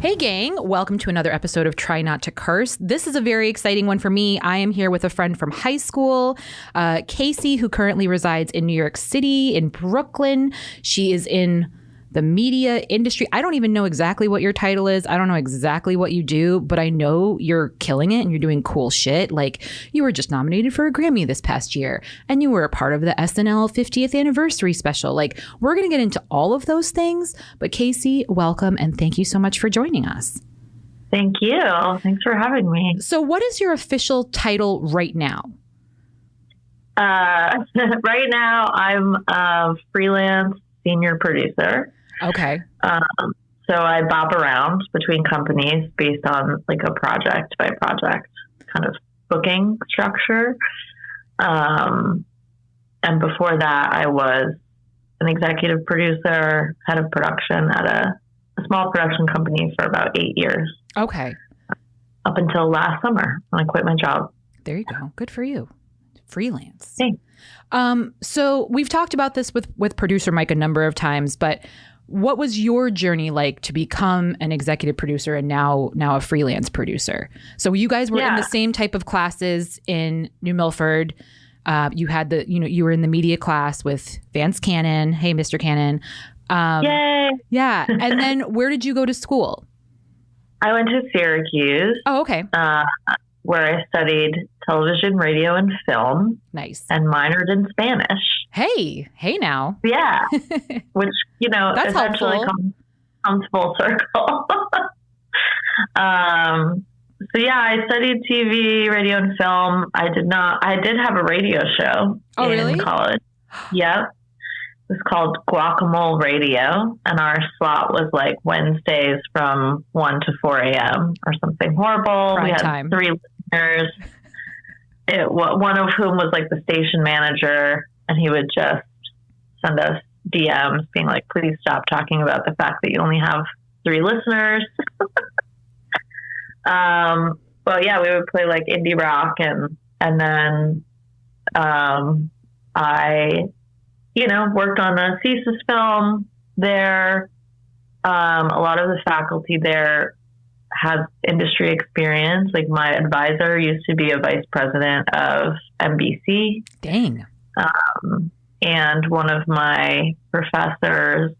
Hey gang, welcome to another episode of Try Not to Curse. This is a very exciting one for me. I am here with a friend from high school, Kacie, who currently resides in New York City, in Brooklyn. She is in the media industry. I don't even know exactly what your title is. I don't know exactly what you do, but I know you're killing it and you're doing cool shit. Like, you were just nominated for a Grammy this past year and you were a part of the SNL 50th anniversary special. Like, we're going to get into all of those things, but Kacie, welcome and thank you so much for joining us. Thank you. Thanks for having me. So what is your official title right now? Right now, I'm a freelance senior producer. Okay. So I bop around between companies based on like a project by project kind of booking structure. And before that, I was an executive producer, head of production at a small production company for about 8 years. Okay. Up until last summer when I quit my job. There you go. Good for you. Freelance. Thanks. So we've talked about this with producer Mike a number of times, but what was your journey like to become an executive producer and now a freelance producer? So you guys were in the same type of classes in New Milford. You had you were in the media class with Vance Cannon. Hey, Mr. Cannon. Yay. Yeah. And then where did you go to school? I went to Syracuse. Oh, okay. Where I studied television, radio, and film. Nice. And minored in Spanish. Hey now. Yeah. Which, that's essentially comes full circle. So yeah, I studied TV, radio, and film. I did have a radio show in college. Yep. It was called Guacamole Radio, and our slot was like Wednesdays from 1 to 4 a.m. or something horrible. Prime we had time. 3 listeners, one of whom was like the station manager, and he would just send us DMs being like, please stop talking about the fact that you only have 3 listeners. But yeah, we would play like indie rock, and then I worked on a thesis film there. A lot of the faculty there has industry experience. Like my advisor used to be a vice president of NBC. Dang. And one of my professors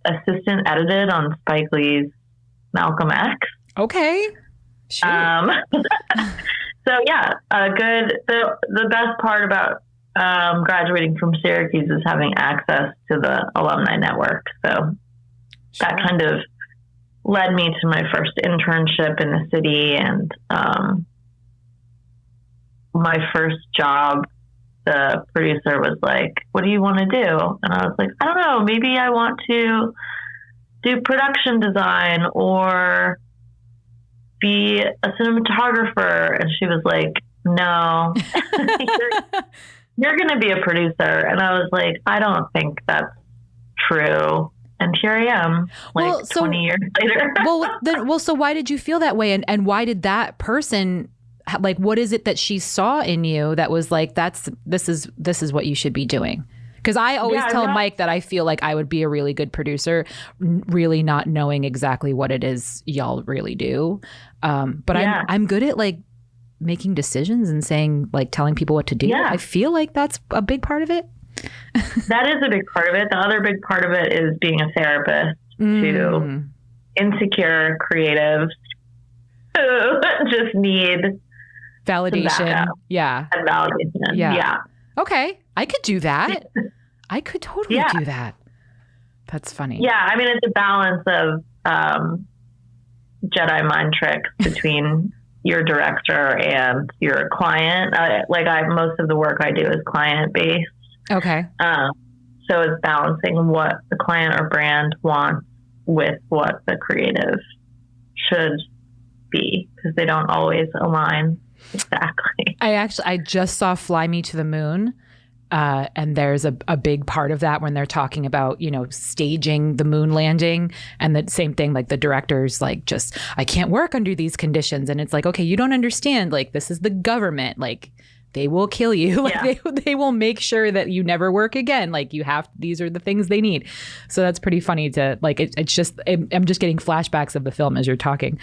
assistant edited on Spike Lee's Malcolm X. Okay. Sure. So yeah, the best part about graduating from Syracuse is having access to the alumni network. So that kind of led me to my first internship in the city, and my first job, the producer was like, what do you want to do? And I was like, I don't know, maybe I want to do production design or be a cinematographer. And she was like, no, you're going to be a producer. And I was like, I don't think that's true. And here I am, 20 years later. So why did you feel that way? And why did that person, like, what is it that she saw in you that was like, this is what you should be doing? Because I always tell Mike that I feel like I would be a really good producer, really not knowing exactly what it is y'all really do. But I'm good at like making decisions and saying, like, telling people what to do. Yeah. I feel like that's a big part of it. That is a big part of it. The other big part of it is being a therapist to insecure creatives who just need validation. Yeah. And validation. Yeah. Okay. I could do that. I could totally do that. That's funny. Yeah. I mean, it's a balance of Jedi mind tricks between your director and your client. Most of the work I do is client based. Okay. So it's balancing what the client or brand wants with what the creative should be, because they don't always align exactly. I just saw Fly Me to the Moon. And there's a big part of that when they're talking about, staging the moon landing, and the same thing, like the director's like, I can't work under these conditions. And it's like, okay, you don't understand. Like, this is the government. Like, they will kill you. Like Yeah. they will make sure that you never work again. Like these are the things they need. So that's pretty funny to like, it's just, I'm just getting flashbacks of the film as you're talking.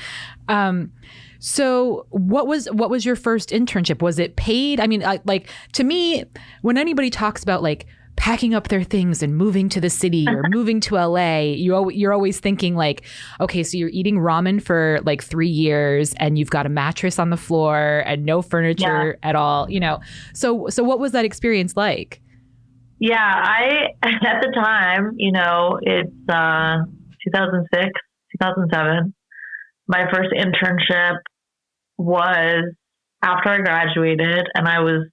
So what was your first internship? Was it paid? I mean, like to me, when anybody talks about like packing up their things and moving to the city or moving to LA, you're always thinking like, okay, so you're eating ramen for like 3 years and you've got a mattress on the floor and no furniture at all, you know? So what was that experience like? Yeah, at the time, you know, it's 2006, 2007. My first internship was after I graduated, and I was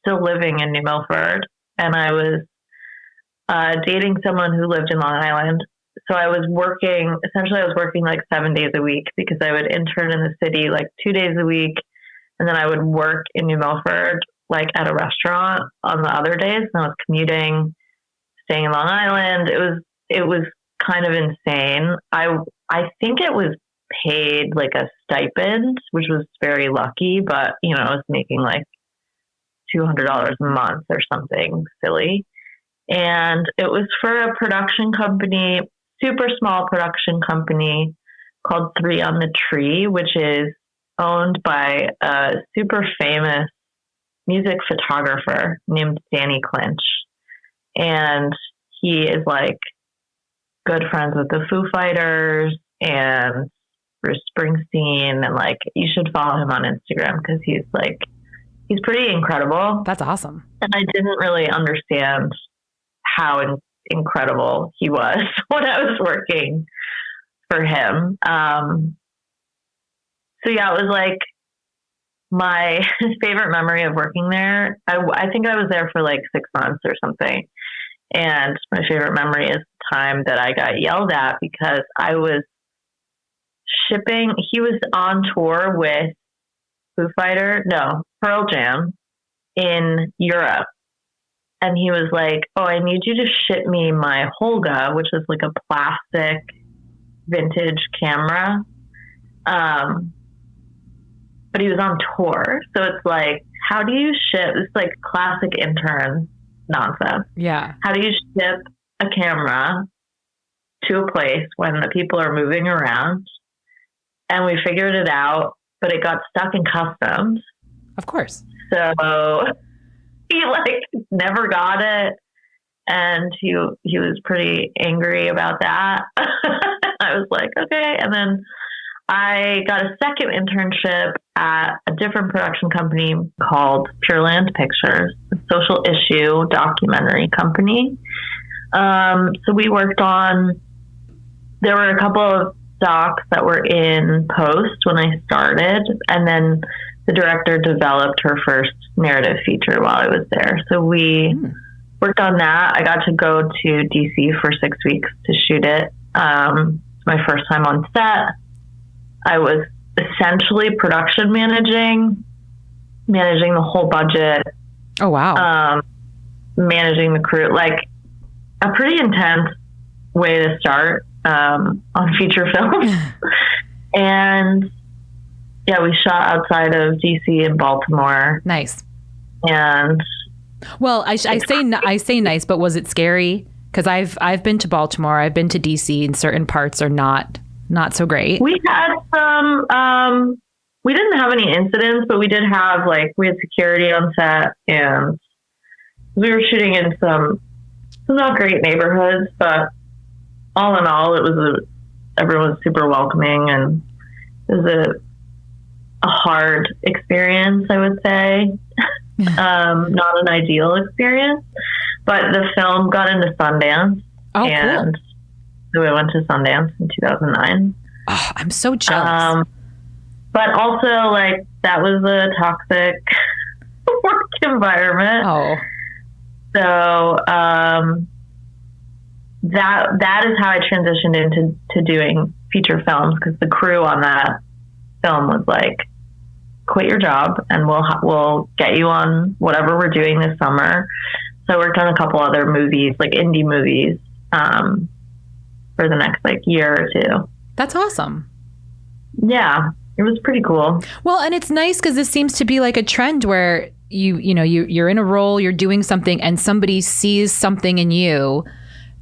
still living in New Milford, and I was dating someone who lived in Long Island. So I was working like 7 days a week, because I would intern in the city like 2 days a week. And then I would work in New Milford, like at a restaurant on the other days. And I was commuting, staying in Long Island. It was kind of insane. I think it was paid like a stipend, which was very lucky, but you know, I was making like $200 a month or something silly. And it was for a production company, super small production company called Three on the Tree, which is owned by a super famous music photographer named Danny Clinch. And he is like good friends with the Foo Fighters and Bruce Springsteen. And like, you should follow him on Instagram, because he's pretty incredible. That's awesome. And I didn't really understand how incredible he was when I was working for him. So yeah, it was like my favorite memory of working there. I think I was there for like 6 months or something. And my favorite memory is the time that I got yelled at because I was shipping. He was on tour with Pearl Jam in Europe. And he was like, "Oh, I need you to ship me my Holga," which is like a plastic vintage camera. But he was on tour. So it's like, how do you ship? It's like classic intern nonsense. Yeah. How do you ship a camera to a place when the people are moving around? And we figured it out, but it got stuck in customs. Of course. So he like never got it, and he was pretty angry about that. I was like, okay. And then I got a second internship at a different production company called Pure Land Pictures, a social issue documentary company. So we worked on, there were a couple of docs that were in post when I started, and then the director developed her first narrative feature while I was there. So we worked on that. I got to go to DC for 6 weeks to shoot it. My first time on set. I was essentially production managing the whole budget. Oh, wow. Managing the crew, like a pretty intense way to start on feature film. And yeah, we shot outside of DC and Baltimore. Nice. And well, I say nice, but was it scary? Because I've been to Baltimore, I've been to DC, and certain parts are not so great. We had some. We didn't have any incidents, but we did have we had security on set, and we were shooting in some not great neighborhoods, but all in all, everyone was super welcoming, and it was a hard experience, I would say. Not an ideal experience, but the film got into Sundance. Oh, and cool. So we went to Sundance in 2009. Oh, I'm so jealous. But also, that was a toxic work environment. Oh. So that is how I transitioned into doing feature films, because the crew on that film was like, quit your job and we'll get you on whatever we're doing this summer. So I worked on a couple other movies, like indie movies, for the next year or two. That's awesome. Yeah, it was pretty cool. Well, and it's nice because this seems to be like a trend where you're in a role, you're doing something, and somebody sees something in you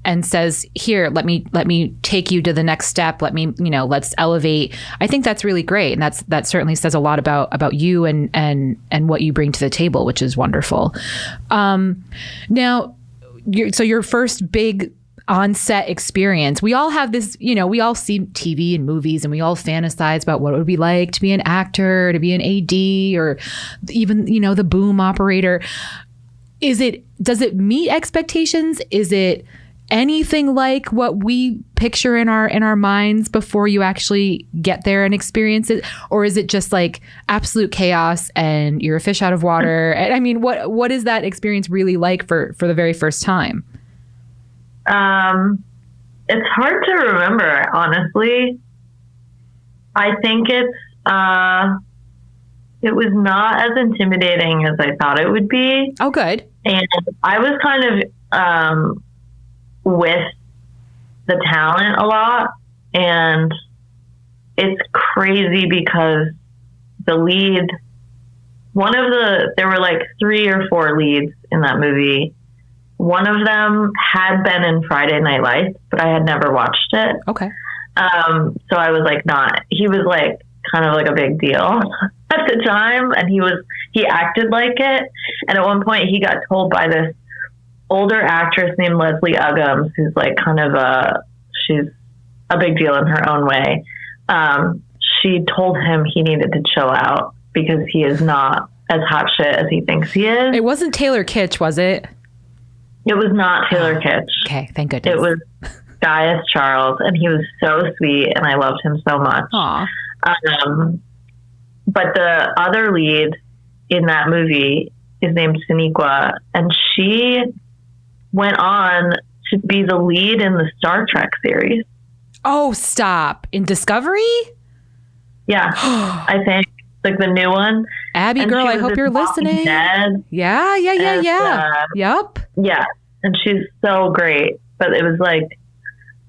and says, here, let me take you to the next step. Let's elevate. I think that's really great. And that certainly says a lot about you and what you bring to the table, which is wonderful. Now, your first big on-set experience, we all have this, we all see TV and movies and we all fantasize about what it would be like to be an actor, to be an AD, or even, the boom operator. Does it meet expectations? Is it anything like what we picture in our minds before you actually get there and experience it? Or is it just like absolute chaos and you're a fish out of water? I mean, what is that experience really like for the very first time? It's hard to remember, honestly. I think it was not as intimidating as I thought it would be. Oh, good. And I was kind of with the talent a lot, and it's crazy because the lead, there were like 3 or 4 leads in that movie. One of them had been in Friday Night Lights, but I had never watched it. Okay. So I was like he was like kind of like a big deal at the time, and he acted like it. And at one point he got told by this older actress named Leslie Uggams, who's like she's a big deal in her own way. She told him he needed to chill out because he is not as hot shit as he thinks he is. It wasn't Taylor Kitsch, was it? It was not Taylor Kitsch. Okay, thank goodness. It was Gaius Charles, and he was so sweet, and I loved him so much. Aw. But the other lead in that movie is named Sonequa, and she went on to be the lead in the Star Trek series. Oh, stop. In Discovery? Yeah, I think. Like the new one. Abby, and girl, I hope you're listening. Dead. Yeah. Yep. Yeah. And she's so great. But it was like,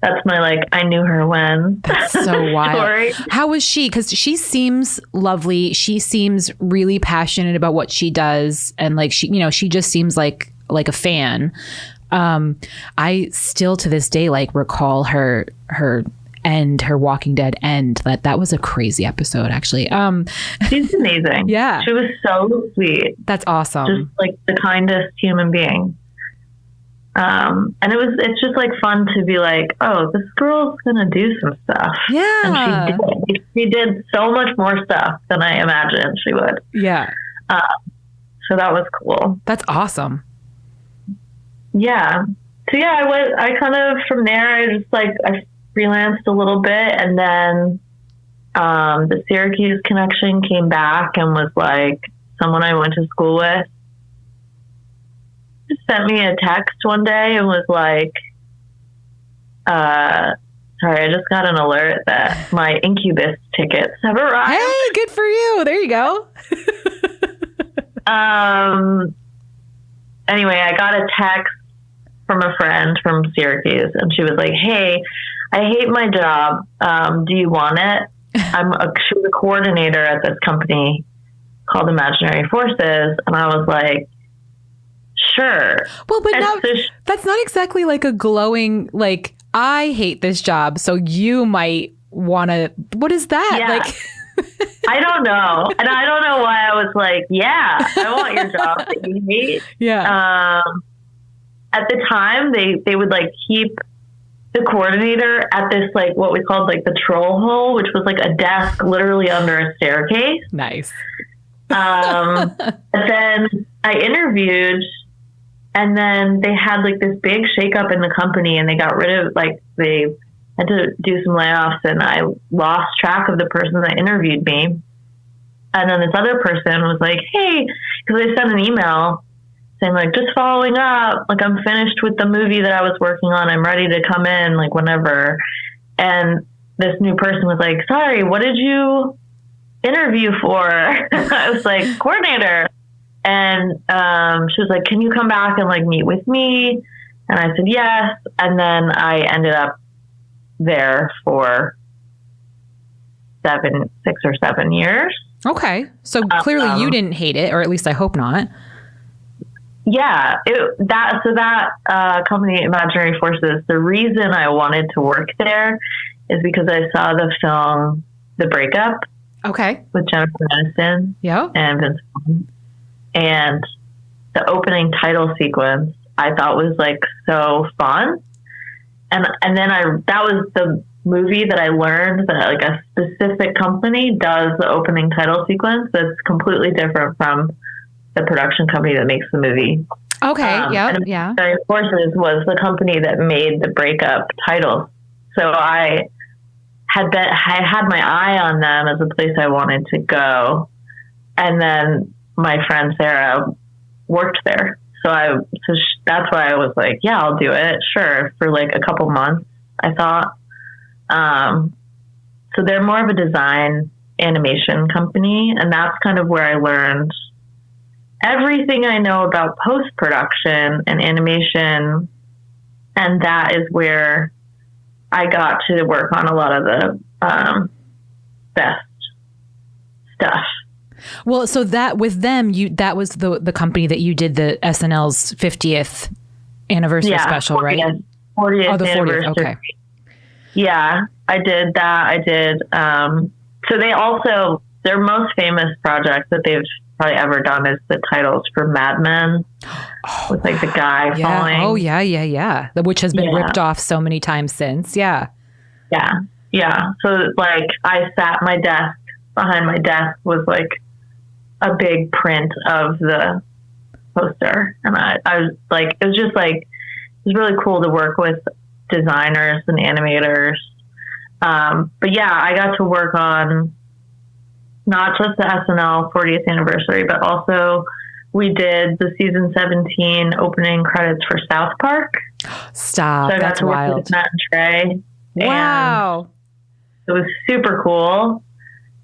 that's my I knew her when. That's so wild. Story. How was she? Because she seems lovely. She seems really passionate about what she does. And she just seems like a fan. I still to this day recall her Walking Dead end. That was a crazy episode, actually. She's amazing. Yeah. She was so sweet. That's awesome. Just the kindest human being. And it's just fun to be oh, this girl's gonna do some stuff. Yeah. And she did so much more stuff than I imagined she would. Yeah. So that was cool. That's awesome. Yeah. So yeah, I kind of, from there, I just I freelanced a little bit, and then the Syracuse connection came back and was someone I went to school with just sent me a text one day and was sorry, I just got an alert that my Incubus tickets have arrived. Hey, good for you. There you go. Anyway, I got a text from a friend from Syracuse, and she was like, hey, I hate my job. Do you want it? She was a coordinator at this company called Imaginary Forces. And I was like, sure. Well, but that's not exactly a glowing, I hate this job, so you might want to, what is that? Yeah. I don't know. And I don't know why I was yeah, I want your job that you hate. Yeah. At the time, they would keep the coordinator at this what we called the troll hole, which was a desk literally under a staircase. Nice. But then I interviewed, and then they had this big shakeup in the company, and they got rid of they had to do some layoffs, and I lost track of the person that interviewed me. And then this other person was like, hey, because they sent an email saying just following up, I'm finished with the movie that I was working on. I'm ready to come in, whenever. And this new person was like, sorry, what did you interview for? I was coordinator. And she was like, can you come back and meet with me? And I said, yes. And then I ended up there for 6 or 7 years. Okay. So clearly you didn't hate it, or at least I hope not. Yeah, that company, Imaginary Forces, the reason I wanted to work there is because I saw the film The Breakup. Okay. With Jennifer Aniston. Yeah. And Vince Vaughn. And the opening title sequence I thought was like so fun. And then that was the movie that I learned that like a specific company does the opening title sequence that's completely different from the production company that makes the movie. Okay. Yeah. Jedi Forces was the company that made The Breakup title. So I had my eye on them as a place I wanted to go. And then my friend Sarah worked there. So that's why I was like, yeah, I'll do it. Sure. For like a couple months, I thought. So they're more of a design animation company. And that's kind of where I learned everything I know about post-production and animation. And that is where I got to work on a lot of the best stuff. Well, so that with them, that was the company that you did the SNL's 50th anniversary special, 40th, right? 40th the 40th. Anniversary. Okay. Yeah, I did that. I did. So they also, their most famous project that they've probably ever done is the titles for Mad Men with like the guy falling. Oh, yeah. Which has been ripped off so many times since. Yeah. Yeah. So like I sat behind my desk was like a big print of the poster. And I was like, it was really cool to work with designers and animators. But yeah, I got to work on not just the SNL 40th anniversary, but also we did the season 17 opening credits for South Park. Stop. So I got That's to work wild. with Matt and Trey. Wow. It was super cool.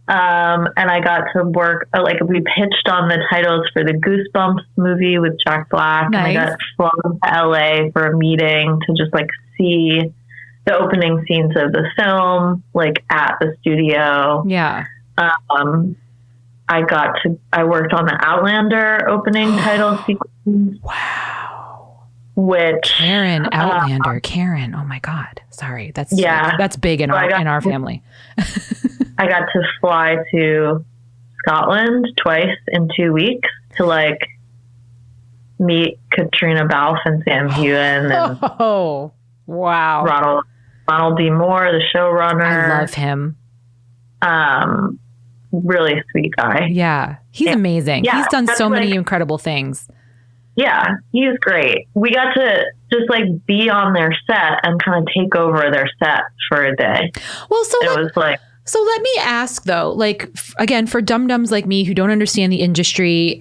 And I got to work, we pitched on the titles for the Goosebumps movie with Jack Black. Nice. And I got flown to LA for a meeting to just like see the opening scenes of the film, like at the studio. Yeah. I worked on the Outlander opening title sequence. Wow. Which Karen, Outlander, Karen. Oh my God. Sorry. That's big in our family. I got to fly to Scotland twice in 2 weeks to like meet Katrina Balfe and Sam Heughan and wow. Ronald D. Moore, the showrunner. I love him. Really sweet guy. Yeah. He's amazing. He's done so many incredible things. Yeah, he's great. We got to just like be on their set and kind of take over their set for a day. Well, so let me ask though, like, again, for dum-dums like me who don't understand the industry,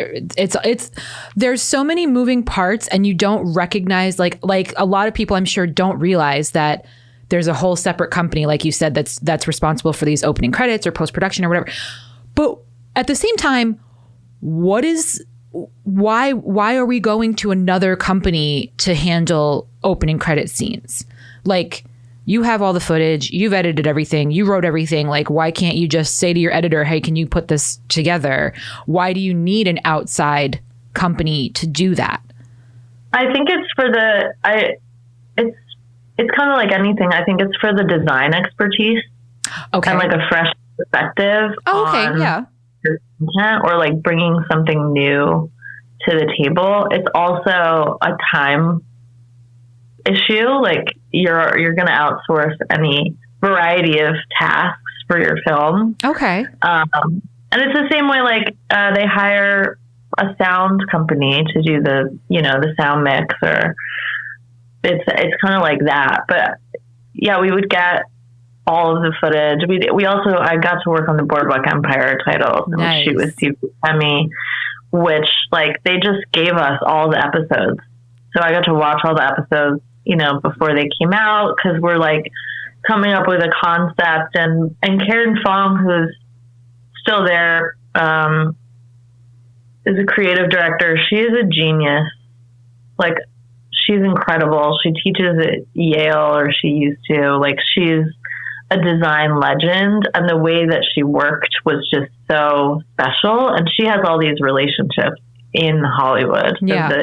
there's so many moving parts and you don't recognize, like a lot of people I'm sure don't realize that there's a whole separate company, like you said, that's responsible for these opening credits or post-production or whatever. But at the same time, why are we going to another company to handle opening credit scenes? Like, you have all the footage, you've edited everything, you wrote everything. Like, why can't you just say to your editor, hey, can you put this together? Why do you need an outside company to do that? I think it's it's kind of like anything. I think it's for the design expertise. Okay. And like a fresh perspective. Okay, yeah. Content, or like bringing something new to the table. It's also a time issue. Like you're going to outsource any variety of tasks for your film. Okay. And it's the same way, like they hire a sound company to do the sound mix, or it's kind of like that. But yeah, we would get all of the footage. I got to work on the Boardwalk Empire title. Nice. Shoot with Steve Buscemi, which like they just gave us all the episodes. So I got to watch all the episodes, before they came out, because we're like coming up with a concept, and Karen Fong, who's still there, is a creative director. She is a genius. Like, she's incredible. She teaches at Yale, or she used to. Like, she's a design legend, and the way that she worked was just so special. And she has all these relationships in Hollywood. Yeah. So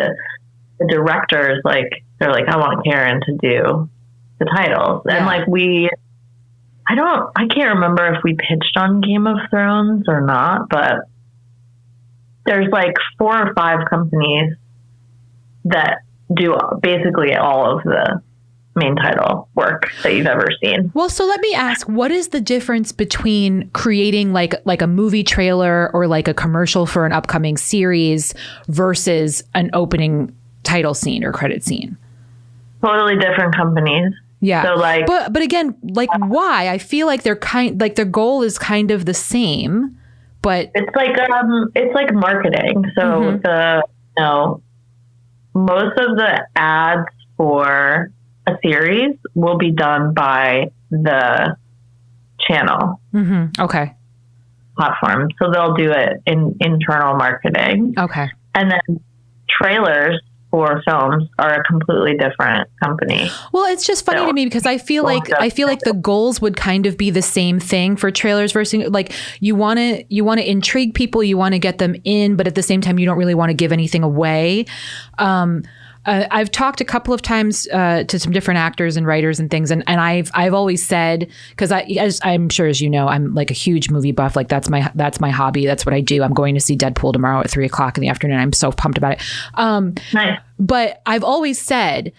the directors, like, they're like, I want Karen to do the titles. And like I can't remember if we pitched on Game of Thrones or not, but there's like 4 or 5 companies that do basically all of the main title work that you've ever seen. Well, so let me ask, what is the difference between creating like a movie trailer or like a commercial for an upcoming series versus an opening title scene or credit scene? Totally different companies. Yeah. So like, but again, like why? I feel like their goal is kind of the same, but it's like marketing. So most of the ads for a series will be done by the channel. Okay. Platform. So they'll do it in internal marketing. Okay. And then trailers for films are a completely different company. Well, it's just funny to me because I feel like the goals would kind of be the same thing for trailers versus like you want to intrigue people, you want to get them in, but at the same time you don't really want to give anything away. I've talked a couple of times to some different actors and writers and things, and I've always said, because I'm sure as you know, I'm like a huge movie buff. Like that's my hobby. That's what I do. I'm going to see Deadpool tomorrow at 3:00 in the afternoon. I'm so pumped about it. Nice. But I've always said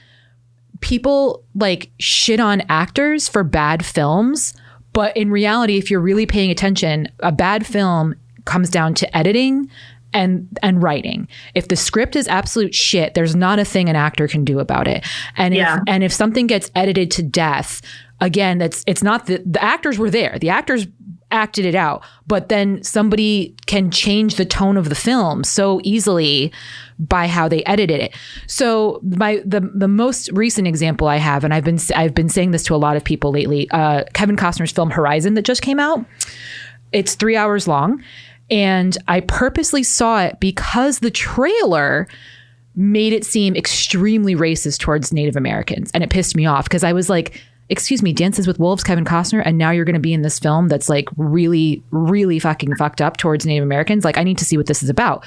people like shit on actors for bad films, but in reality, if you're really paying attention, a bad film comes down to editing and writing. If the script is absolute shit, there's not a thing an actor can do about it. And if something gets edited to death, again, it's not the actors were there. The actors acted it out, but then somebody can change the tone of the film so easily by how they edited it. So the most recent example I have, and I've been saying this to a lot of people lately, Kevin Costner's film Horizon that just came out. It's 3 hours long. And I purposely saw it because the trailer made it seem extremely racist towards Native Americans. And it pissed me off because I was like, excuse me, Dances with Wolves, Kevin Costner, and now you're going to be in this film that's like really, really fucking fucked up towards Native Americans. Like, I need to see what this is about.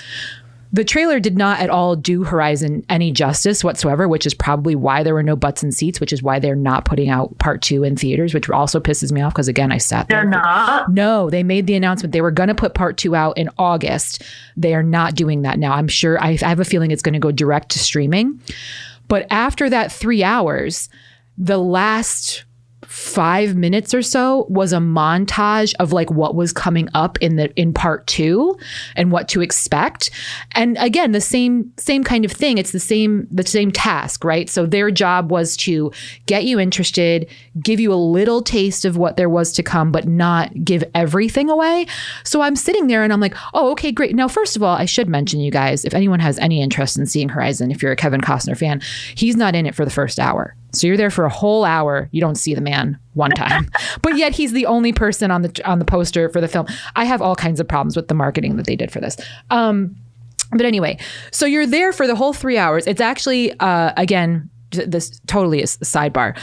The trailer did not at all do Horizon any justice whatsoever, which is probably why there were no butts in seats, which is why they're not putting out part 2 in theaters, which also pisses me off because, again, I sat there. They're not? No, they made the announcement. They were going to put part 2 out in August. They are not doing that now. I'm sure, I have a feeling it's going to go direct to streaming. But after that 3 hours, the last 5 minutes or so was a montage of like what was coming up in part 2 and what to expect. And again, the same kind of thing. It's the same task, right? So their job was to get you interested, give you a little taste of what there was to come, but not give everything away. So I'm sitting there and I'm like, oh, okay, great. Now, first of all, I should mention, you guys, if anyone has any interest in seeing Horizon, if you're a Kevin Costner fan, he's not in it for the first hour. So you're there for a whole hour. You don't see the man one time, but yet he's the only person on the poster for the film. I have all kinds of problems with the marketing that they did for this. But anyway, so you're there for the whole 3 hours. It's actually, again, this totally is a sidebar.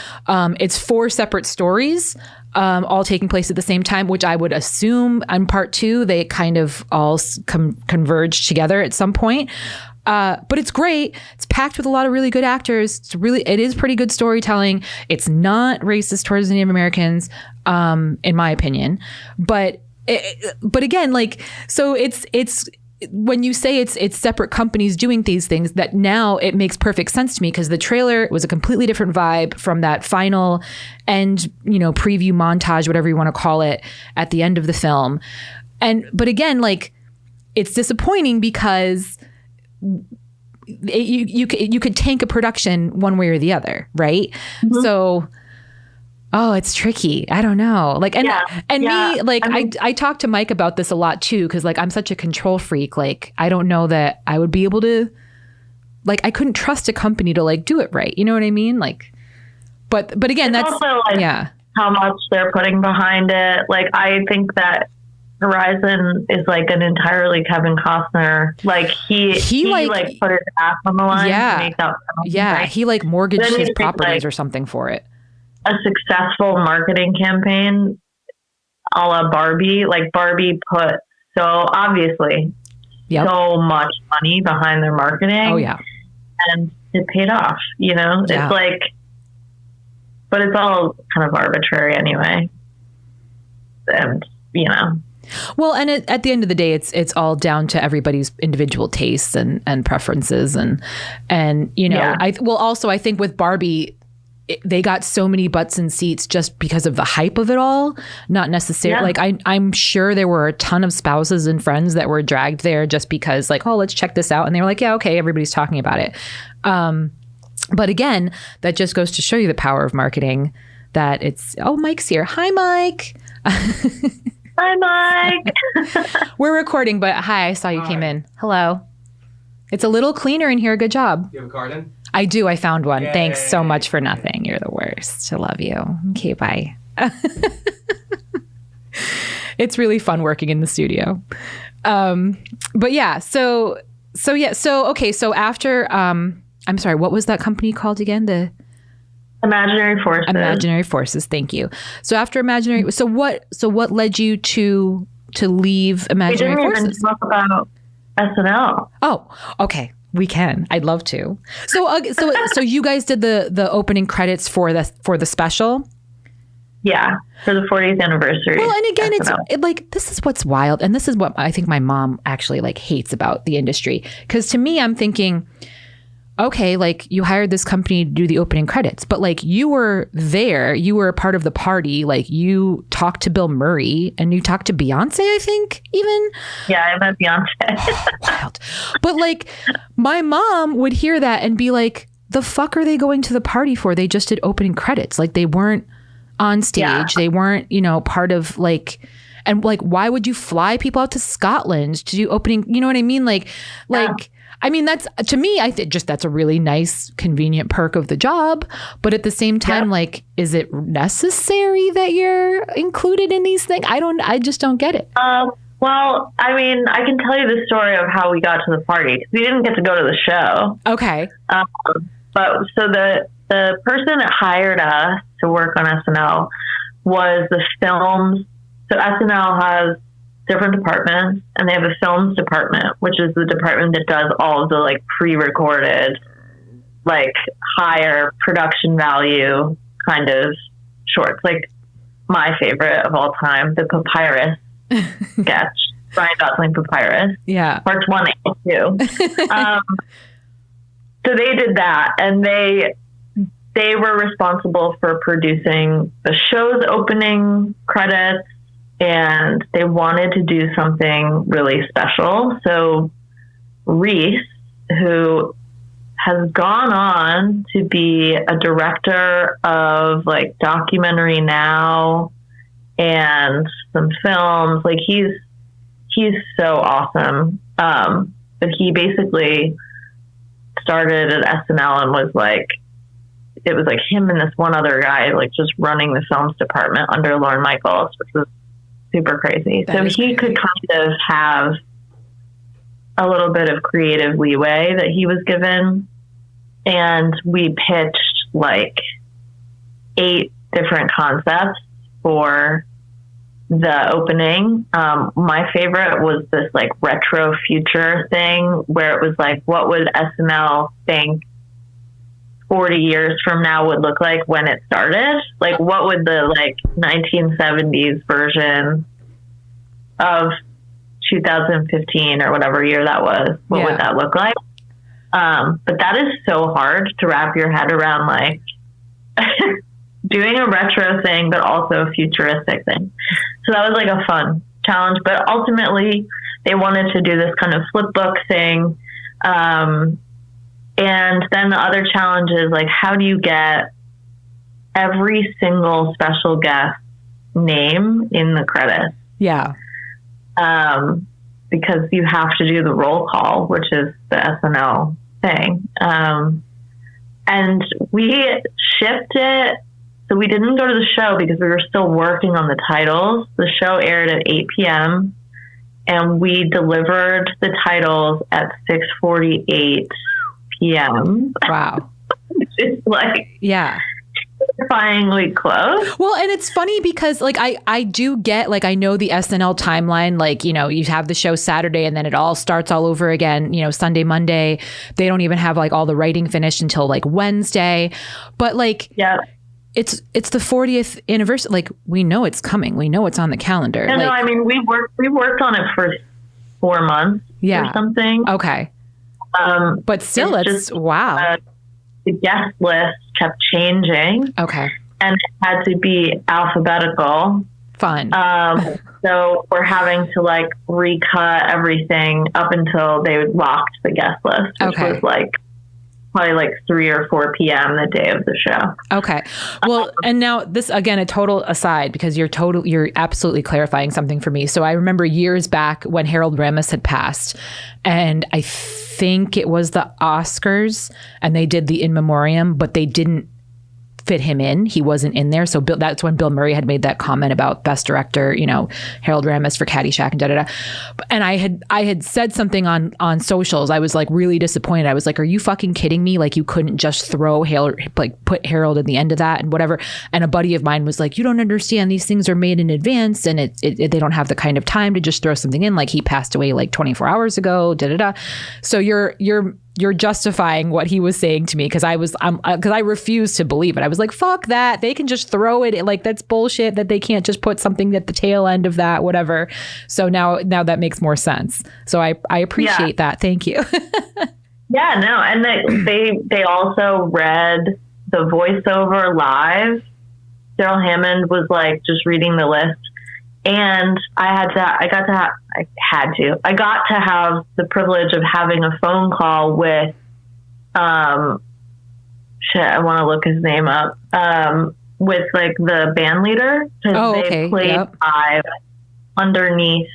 It's 4 separate stories, all taking place at the same time, which I would assume on part 2, they kind of all converge together at some point. But it's great. It's packed with a lot of really good actors. It is pretty good storytelling. It's not racist towards Native Americans, in my opinion. But again, like, so it's when you say it's separate companies doing these things, that now it makes perfect sense to me, because the trailer was a completely different vibe from that final end, preview montage, whatever you want to call it, at the end of the film. But again, like, it's disappointing because you could tank a production one way or the other, right? Mm-hmm. So, it's tricky. I don't know. Like, me, like, I talk to Mike about this a lot too, because like I'm such a control freak. Like, I don't know that I would be able to, like, I couldn't trust a company to like do it right. You know what I mean? Like, but again, it's that's also like how much they're putting behind it. Like, I think that Horizon is like an entirely Kevin Costner. Like he put his ass on the line to make that film. Yeah, right? He like mortgaged his properties or something for it. a successful marketing campaign a la Barbie. Like Barbie put obviously so much money behind their marketing. Oh yeah. And it paid off, you know? Yeah. It's like, but it's all kind of arbitrary anyway. And, you know. Well, and at the end of the day, it's all down to everybody's individual tastes and preferences. And you know, I think with Barbie, they got so many butts and seats just because of the hype of it all. Not necessarily like I'm sure there were a ton of spouses and friends that were dragged there just because like, oh, let's check this out. And they were like, yeah, okay, everybody's talking about it. But again, that just goes to show you the power of marketing, that it's, oh, Mike's here. Hi, Mike. Hi, Mike. We're recording, but hi, I saw you came in. Hello. It's a little cleaner in here. Good job. Do you have a card in? I do. I found one. Yay. Thanks so much for nothing. You're the worst. I love you. Okay, bye. It's really fun working in the studio. But yeah, so okay. So after, I'm sorry, what was that company called again? The Imaginary Forces. Imaginary Forces. Thank you. So after Imaginary, so what so led you to leave Imaginary Forces? We didn't even talk about SNL. Oh, okay. We can. I'd love to. So you guys did the opening credits for the special. Yeah, for the 40th anniversary. Well, and again, it's like, this is what's wild, and this is what I think my mom actually like hates about the industry. Because to me, I'm thinking, okay, like you hired this company to do the opening credits, but like you were there, you were a part of the party, like you talked to Bill Murray and you talked to Beyonce, I think, even. Yeah, I met Beyonce. Wild. But like my mom would hear that and be like, the fuck are they going to the party for? They just did opening credits. Like they weren't on stage. Yeah. They weren't, you know, part of like, and like, why would you fly people out to Scotland to do opening? You know what I mean? Like, I mean, that's, to me, I think just that's a really nice, convenient perk of the job. But at the same time, like, is it necessary that you're included in these things? I just don't get it. Well, I mean, I can tell you the story of how we got to the party, because we didn't get to go to the show. Okay. But so the person that hired us to work on SNL was the films. So SNL has different departments, and they have a films department, which is the department that does all of the like pre-recorded, like higher production value kind of shorts. Like my favorite of all time, the Papyrus sketch, Ryan Gosling Papyrus. Yeah. Parts 1 and 2. So they did that, and they were responsible for producing the show's opening credits, and they wanted to do something really special. So Reese, who has gone on to be a director of like Documentary Now and some films, like he's so awesome. But he basically started at SNL and was like, it was like him and this one other guy, like just running the films department under Lorne Michaels, which was super crazy. So he could kind of have a little bit of creative leeway that he was given. And we pitched like 8 different concepts for the opening. My favorite was this like retro future thing where it was like, what would SNL think 40 years from now would look like when it started? Like, what would the like 1970s version of 2015 or whatever year that was, what would that look like? But that is so hard to wrap your head around, like doing a retro thing, but also a futuristic thing. So that was like a fun challenge, but ultimately they wanted to do this kind of flip book thing. And then the other challenge is like, how do you get every single special guest name in the credits? Yeah. Because you have to do the roll call, which is the SNL thing. And we shipped it. So we didn't go to the show because we were still working on the titles. The show aired at 8 p.m. and we delivered the titles at 6:48 p.m. Wow. It's like, yeah, terrifyingly close. Well, and it's funny because like I do get, like, I know the SNL timeline, like, you know, you have the show Saturday and then it all starts all over again, you know, Sunday, Monday. They don't even have like all the writing finished until like Wednesday. But like, yeah, it's the 40th anniversary. Like, we know it's coming. We know it's on the calendar. No, I mean, we worked on it for 4 months or something. Okay. But still, it's wow. The guest list kept changing. Okay. And it had to be alphabetical. Fun. So we're having to like recut everything up until they locked the guest list, which was like probably like 3 or 4 p.m. the day of the show. Okay. Well, and now this, again, a total aside, because you're absolutely clarifying something for me. So I remember years back when Harold Ramis had passed, and I think it was the Oscars, and they did the in memoriam, but they didn't fit him in. He wasn't in there. So that's when Bill Murray had made that comment about best director, you know, Harold Ramis for Caddyshack and da-da-da. And I had said something on socials. I was like really disappointed. I was like, are you fucking kidding me? Like, you couldn't just throw Harold, like put Harold at the end of that and whatever. And a buddy of mine was like, you don't understand. These things are made in advance and they don't have the kind of time to just throw something in. Like, he passed away like 24 hours ago, da-da-da. So you're justifying what he was saying to me, because I refused to believe it. I was like, fuck that. They can just throw it. Like, that's bullshit that they can't just put something at the tail end of that, whatever. So now that makes more sense. So I appreciate that. Thank you. Yeah, no. And they also read the voiceover live. Daryl Hammond was like just reading the list. And I got to have the privilege of having a phone call with, I want to look his name up, with like the band leader, because they played live underneath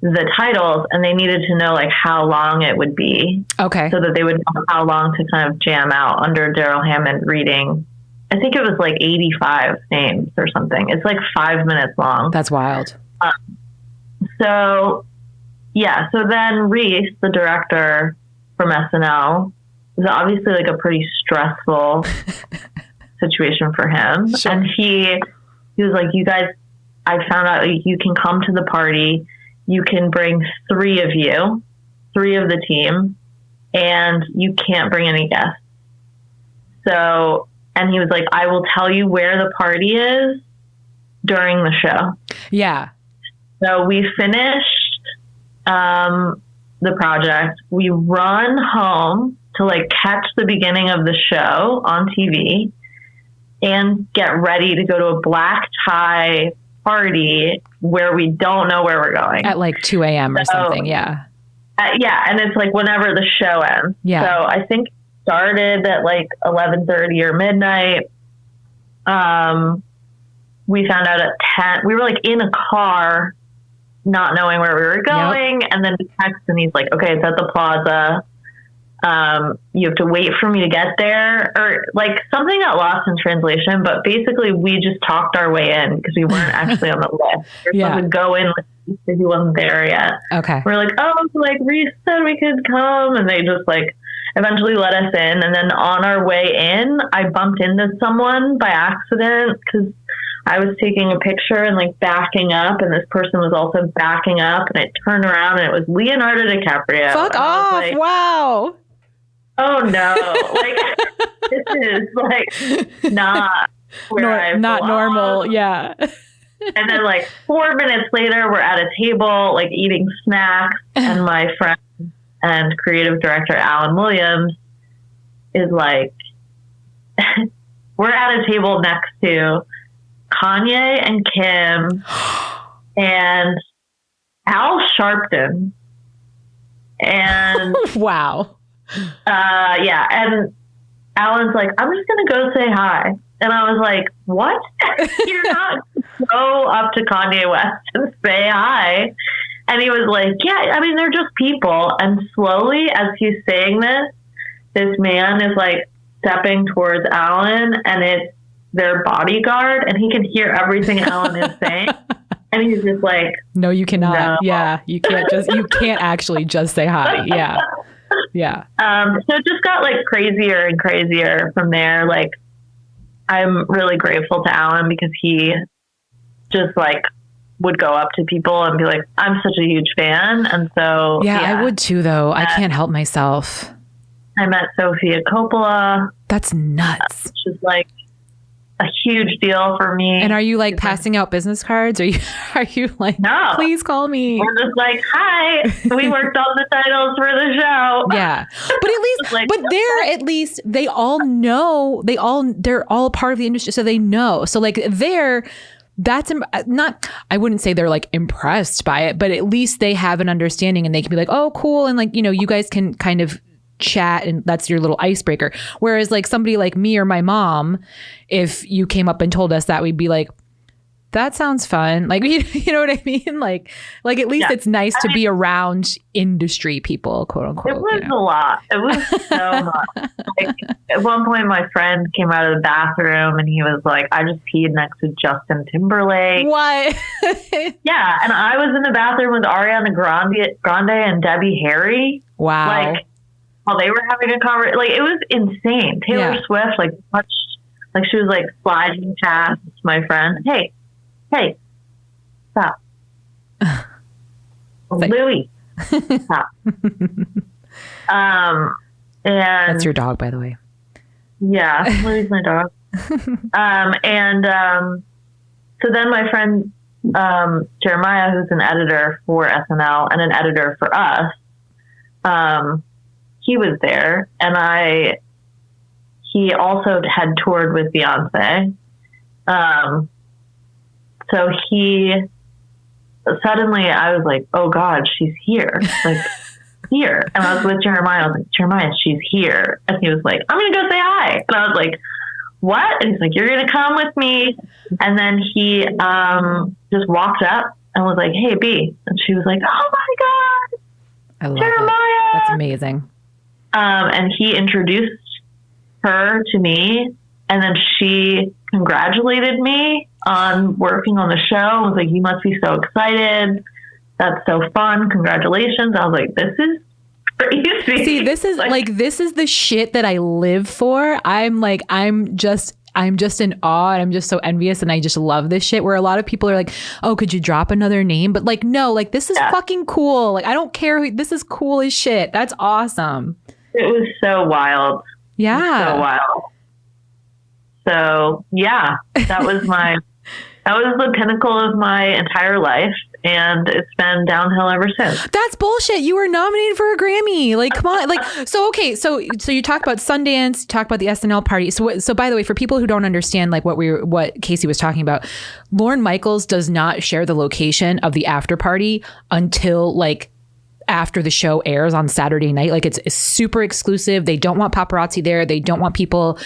the titles, and they needed to know like how long it would be. Okay. So that they would know how long to kind of jam out under Daryl Hammond reading. I think it was like 85 names or something. It's like 5 minutes long. That's wild. So then Reese, the director from SNL, was obviously like a pretty stressful situation for him. Sure. And he was like, you guys, I found out you can come to the party. You can bring 3 of you, 3 of the team, and you can't bring any guests. So... And he was like, I will tell you where the party is during the show. Yeah. So we finished the project. We run home to like catch the beginning of the show on TV and get ready to go to a black tie party where we don't know where we're going. At like 2 a.m. or something. Yeah. Yeah. And it's like whenever the show ends. Yeah. So I think started at like 11:30 or midnight. We found out at 10. We were like in a car, not knowing where we were going. Yep. And then we text and he's like, okay, it's at the plaza. You have to wait for me to get there, or like something got lost in translation, but basically we just talked our way in because we weren't actually on the list. We were supposed to go in because he wasn't there yet. Okay. We're like, oh, like Reese said we could come. And they just like eventually let us in. And then on our way in, I bumped into someone by accident because I was taking a picture and like backing up, and this person was also backing up, and it turned around and it was Leonardo DiCaprio. Fuck off. Like, wow. Oh no. Like, this is like not where not normal. Yeah. And then like 4 minutes later, we're at a table, like eating snacks, and my friend and creative director, Alan Williams, is like, we're at a table next to Kanye and Kim and Al Sharpton. And wow. Yeah. And Alan's like, I'm just going to go say hi. And I was like, what? You're not go up to Kanye West and say hi. And he was like, yeah, I mean, they're just people. And slowly, as he's saying this man is like stepping towards Alan, and it's their bodyguard, and he can hear everything Alan is saying. And he's just like, no, you cannot. No. Yeah. You can't actually just say hi. Yeah. Yeah. So it just got like crazier and crazier from there. Like, I'm really grateful to Alan because he just like would go up to people and be like, I'm such a huge fan. And so, yeah. I would too, though. I can't help myself. I met Sofia Coppola. That's nuts. Which is like a huge deal for me. And are you like passing out business cards? Are you like, no, please call me? We're just like, hi, we worked on the titles for the show. Yeah. But at least, like, but they're at least, they all know, they're all part of the industry. So they know. So like that's not, I wouldn't say they're like impressed by it, but at least they have an understanding and they can be like, oh, cool. And like, you guys can kind of chat and that's your little icebreaker. Whereas like somebody like me or my mom, if you came up and told us that, we'd be like, that sounds fun. Like, you know what I mean? Like at least it's nice to be around industry people, quote unquote. It was a lot. It was so much. Like, at one point, my friend came out of the bathroom and he was like, I just peed next to Justin Timberlake. What? Yeah. And I was in the bathroom with Ariana Grande and Debbie Harry. Wow. Like, while they were having a conversation. Like, it was insane. Taylor Swift, like, touched, like, she was like sliding past my friend. Hey, stop. Louis, stop. And that's your dog, by the way. Yeah, Louis my dog. So then my friend Jeremiah, who's an editor for SNL and an editor for us, he was there, and he also had toured with Beyonce. So suddenly I was like, oh God, she's here. Like, here. And I was with Jeremiah. I was like, Jeremiah, she's here. And he was like, I'm going to go say hi. And I was like, what? And he's like, you're going to come with me. And then he just walked up and was like, hey, B. And she was like, oh my God, I love Jeremiah. It. That's amazing. And he introduced her to me. And then she congratulated me on working on the show. I was like, you must be so excited. That's so fun. Congratulations. I was like, this is crazy. See, this is like this is the shit that I live for. I'm just in awe and I'm just so envious and I just love this shit, where a lot of people are like, oh, could you drop another name? But like, no, like this is fucking cool. Like, I don't care. This is cool as shit. That's awesome. It was so wild. Yeah. So wild. So yeah, that was the pinnacle of my entire life, and it's been downhill ever since. That's bullshit. You were nominated for a Grammy. Like, come on. Like, so okay, so you talk about Sundance, you talk about the SNL party. So by the way, for people who don't understand like what Kacie was talking about, Lorne Michaels does not share the location of the after party until like after the show airs on Saturday night. Like, it's super exclusive. They don't want paparazzi there. They don't want people,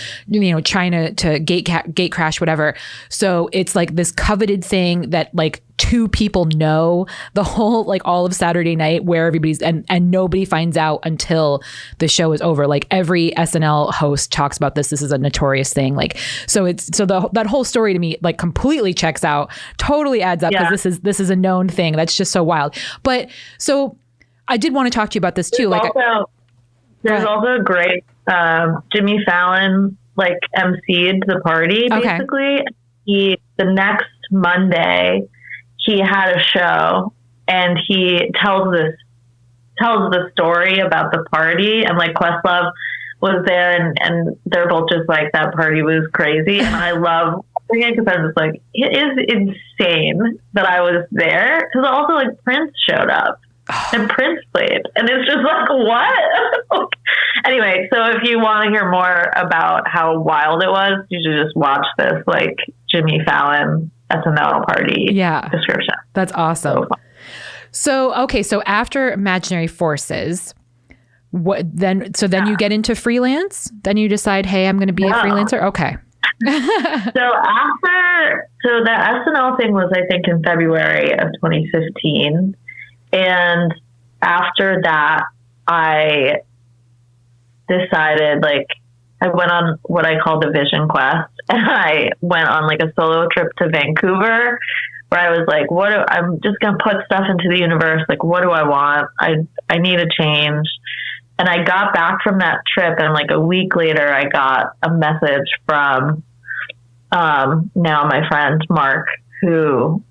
trying to gate crash, whatever. So it's like this coveted thing that like two people know the whole, like all of Saturday night, where everybody's and nobody finds out until the show is over. Like every SNL host talks about this. This is a notorious thing. Like, that whole story to me like completely checks out, totally adds up, because this is a known thing. That's just so wild. But so I did want to talk to you about this too. There's also a great Jimmy Fallon like emceed the party. Basically, the next Monday he had a show and he tells the story about the party, and like Questlove was there, and they're both just like, that party was crazy. And I love it because I'm just like, it is insane that I was there, because also like Prince showed up. And Prince played, and it's just like, what? Anyway, so if you want to hear more about how wild it was, you should just watch this like Jimmy Fallon SNL party description. That's awesome. So after Imaginary Forces, what then? So then you get into freelance. Then you decide, hey, I'm going to be a freelancer. Okay. So the SNL thing was, I think, in February of 2015. And after that, I decided, like, I went on what I call the Vision Quest, and I went on like a solo trip to Vancouver, where I was like, I'm just going to put stuff into the universe. Like, what do I want? I need a change. And I got back from that trip, and like a week later, I got a message from now my friend Mark, who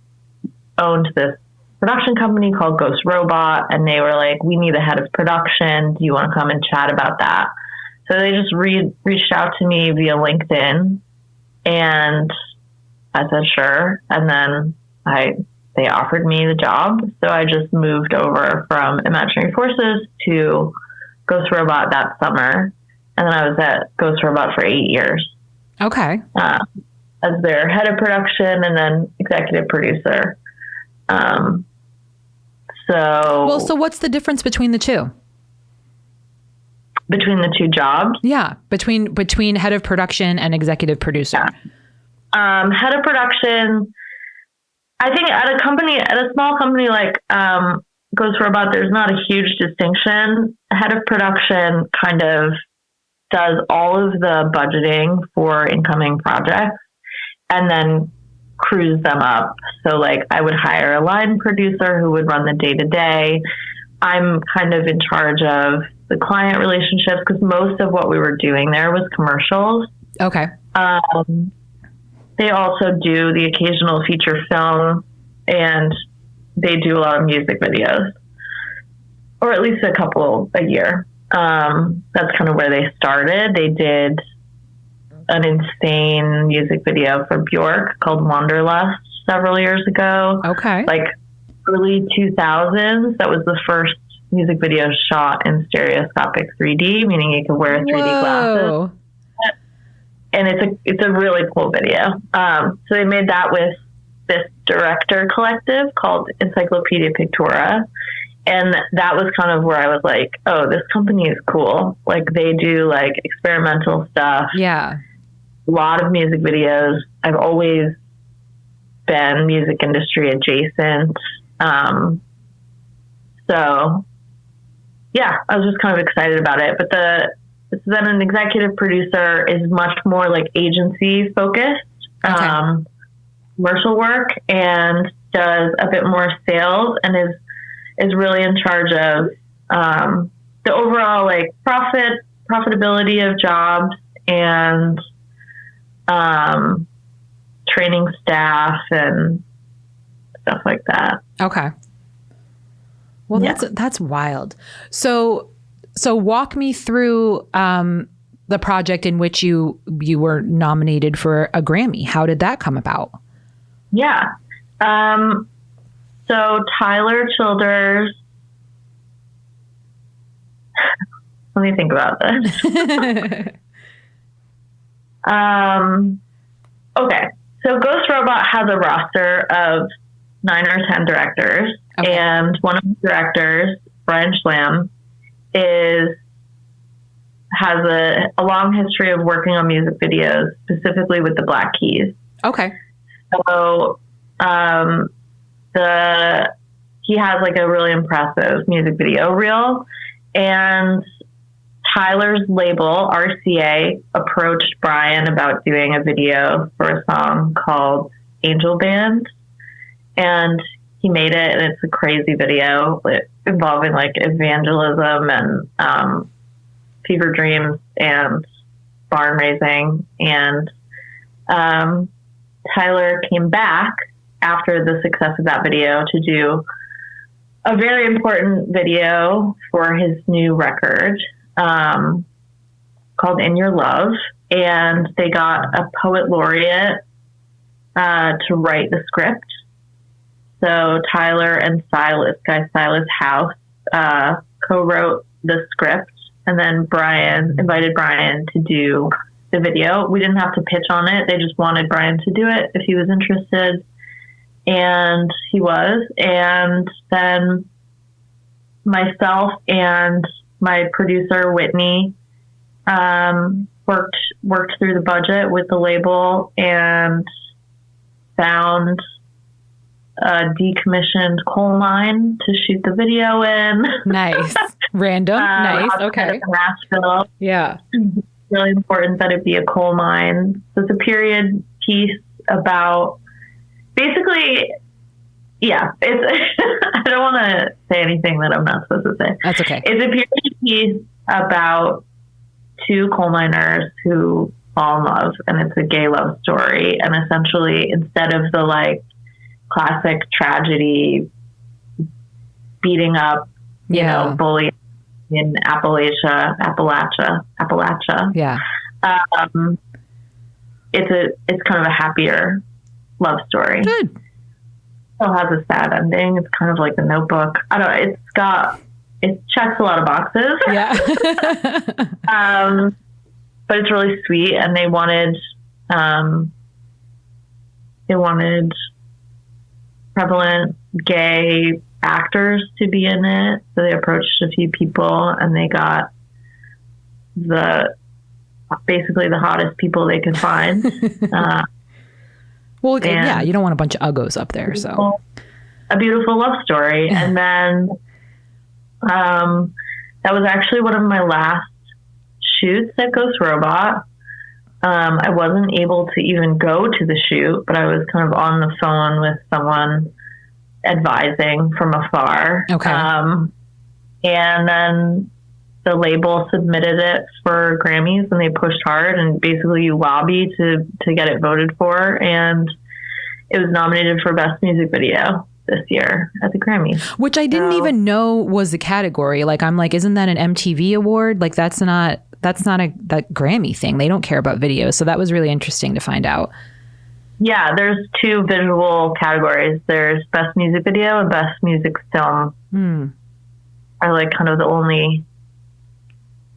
owned this production company called Ghost Robot, and they were like, we need a head of production. Do you want to come and chat about that? So they just reached out to me via LinkedIn, and I said, sure. And then they offered me the job. So I just moved over from Imaginary Forces to Ghost Robot that summer. And then I was at Ghost Robot for 8 years. Okay. As their head of production and then executive producer. So what's the difference between the two? Between the two jobs? Yeah, between head of production and executive producer. Yeah. Head of production, I think at a small company like Ghost Robot, there's not a huge distinction. Head of production kind of does all of the budgeting for incoming projects and then crews them up. So like I would hire a line producer who would run the day-to-day. I'm kind of in charge of the client relationships because most of what we were doing there was commercials. Okay. They also do the occasional feature film, and they do a lot of music videos, or at least a couple a year. That's kind of where they started. They did an insane music video for Bjork called Wanderlust several years ago. Okay. Like early 2000s. That was the first music video shot in stereoscopic 3D, meaning you could wear 3D glasses. And it's a really cool video. So they made that with this director collective called Encyclopedia Pictura. And that was kind of where I was like, oh, this company is cool. Like they do like experimental stuff. Yeah. A lot of music videos. I've always been music industry adjacent. So yeah, I was just kind of excited about it. But then an executive producer is much more like agency focused, commercial work, and does a bit more sales and is really in charge of the overall like profitability of jobs and training staff and stuff like that. Okay. Well, that's wild. So walk me through the project in which you were nominated for a Grammy. How did that come about? Yeah. So Tyler Childers, let me think about this. Okay. So Ghost Robot has a roster of 9 or 10 directors. Okay. And one of the directors, Brian Schlam, has a long history of working on music videos, specifically with the Black Keys. Okay. So he has like a really impressive music video reel, and Tyler's label, RCA, approached Brian about doing a video for a song called Angel Band, and he made it, and it's a crazy video involving like evangelism and fever dreams and barn raising. And Tyler came back after the success of that video to do a very important video for his new record called In Your Love. And they got a poet laureate to write the script. So Tyler and Silas House, co-wrote the script, and then Brian invited Brian to do the video. We didn't have to pitch on it. They just wanted Brian to do it if he was interested. And he was. And then myself and my producer, Whitney, worked through the budget with the label and found a decommissioned coal mine to shoot the video in. Nice. Random. Nice. Okay. Nashville. Yeah. It's really important that it be a coal mine. So it's a period piece about basically, yeah, it's, I don't want to say anything that I'm not supposed to say. That's okay. It's a period piece about 2 coal miners who fall in love, and it's a gay love story. And essentially, instead of the like classic tragedy, beating up, you know, bullying in Appalachia. Yeah. It's kind of a happier love story. Good. Still has a sad ending. It's kind of like The Notebook. I don't know. It checks a lot of boxes. Yeah. But it's really sweet, and they wanted prevalent gay actors to be in it. So they approached a few people, and they got basically the hottest people they could find. Well, yeah, you don't want a bunch of uggos up there. So a beautiful love story. And then that was actually one of my last shoots at Ghost Robot. I wasn't able to even go to the shoot, but I was kind of on the phone with someone advising from afar. Okay. And then the label submitted it for Grammys, and they pushed hard, and basically you lobby to get it voted for. And it was nominated for Best Music Video this year at the Grammys. Which I didn't even know was the category. Like, I'm like, isn't that an MTV award? Like, that's not that Grammy thing. They don't care about videos. So that was really interesting to find out. Yeah, there's 2 visual categories. There's Best Music Video and Best Music Film. Are like kind of the only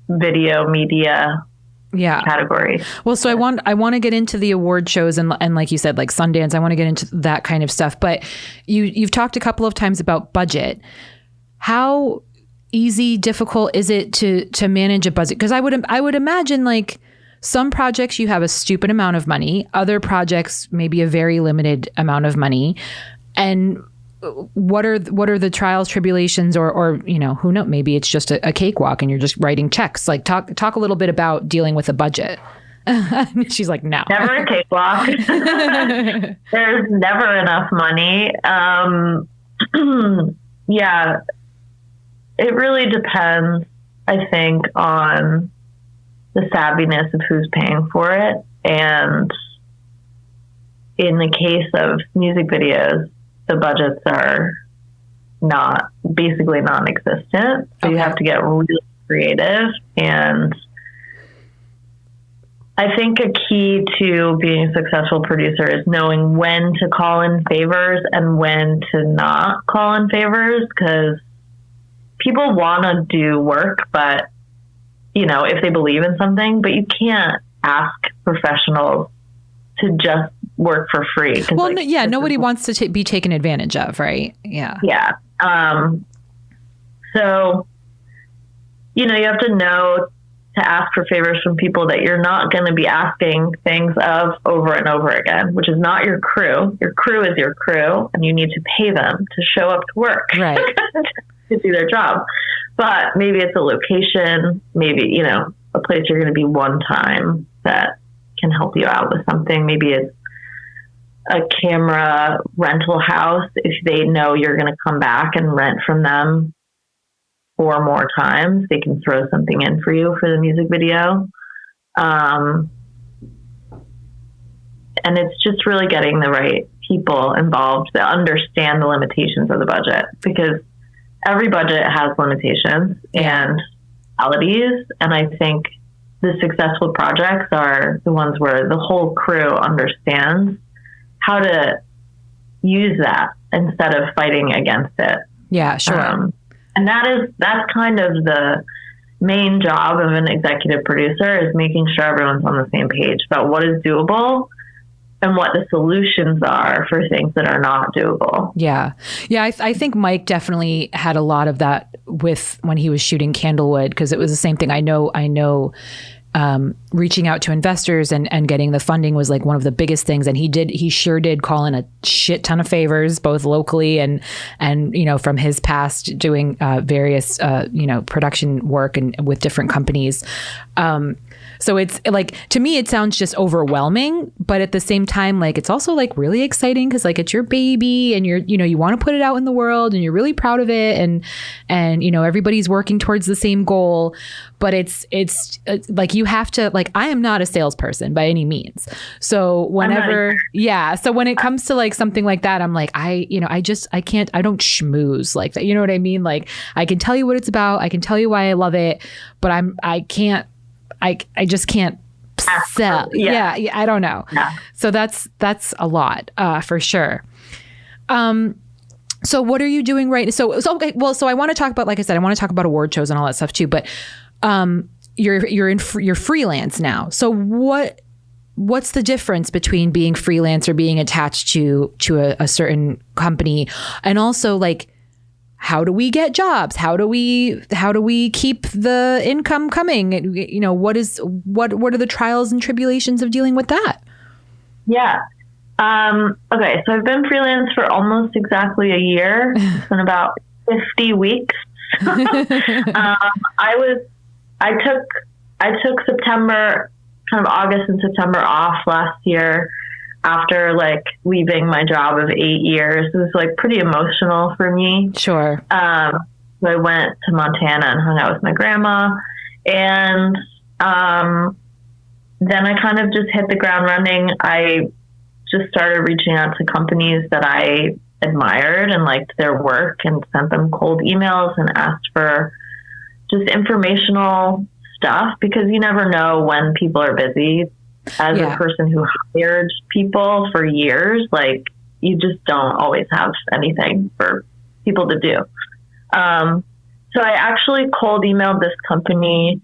video media category. Well, so I want to get into the award shows and like you said, like Sundance, I want to get into that kind of stuff. But you've talked a couple of times about budget. How easy, difficult is it to manage a budget? Because I would imagine like some projects you have a stupid amount of money, other projects maybe a very limited amount of money. And what are the trials, tribulations, or you know, who knows, maybe it's just a cakewalk and you're just writing checks. Like talk a little bit about dealing with a budget. She's like, no. Never a cakewalk. There's never enough money. Yeah, it really depends, I think, on the savviness of who's paying for it. And in the case of music videos, the budgets are basically non-existent. So you have to get really creative. And I think a key to being a successful producer is knowing when to call in favors and when to not call in favors, because people want to do work, but you know, if they believe in something, but you can't ask professionals to just work for free. Well, like, nobody wants to be taken advantage of, right? Yeah. Yeah. So, you know, you have to know to ask for favors from people that you're not going to be asking things of over and over again, which is not your crew. Your crew is your crew, and you need to pay them to show up to work, right? To do their job. But maybe it's a location, maybe, you know, a place you're going to be one time that can help you out with something. Maybe it's a camera rental house. If they know you're going to come back and rent from them 4 more times, they can throw something in for you for the music video. And it's just really getting the right people involved that understand the limitations of the budget, because every budget has limitations and realities. And I think the successful projects are the ones where the whole crew understands how to use that instead of fighting against it. Yeah, sure. And that's kind of the main job of an executive producer, is making sure everyone's on the same page about what is doable and what the solutions are for things that are not doable. Yeah. Yeah. I think Mike definitely had a lot of that with when he was shooting Candlewood, because it was the same thing. I know reaching out to investors and getting the funding was like one of the biggest things. And he sure did call in a shit ton of favors, both locally and, you know, from his past doing various, you know, production work and with different companies. So it's like, to me, it sounds just overwhelming, but at the same time, like, it's also like really exciting because like it's your baby and you're, you want to put it out in the world and you're really proud of it. And, everybody's working towards the same goal, but it's like, you have to, like, I am not a salesperson by any means. So whenever, so when it comes to like something like that, I'm like, I don't schmooze like that. You know what I mean? Like, I can tell you what it's about. I can tell you why I love it, but I just can't sell. Yeah. I don't know. Yeah. So that's a lot, for sure. So what are you doing right? So okay. Well, so I want to talk about, like I said, I want to talk about award shows and all that stuff too, but, you're freelance now. So what's the difference between being freelance or being attached to a certain company? And also, like, how do we get jobs? How do we keep the income coming? What are the trials and tribulations of dealing with that? Yeah. Okay. So I've been freelance for almost exactly a year. It's been about 50 weeks. I took September, kind of August and September off last year after like leaving my job of 8 years. It was like pretty emotional for me. Sure. So I went to Montana and hung out with my grandma, and then I kind of just hit the ground running. I just started reaching out to companies that I admired and liked their work and sent them cold emails and asked for just informational stuff, because you never know when people are busy. As a person who hired people for years, like, you just don't always have anything for people to do. So I actually cold emailed this company,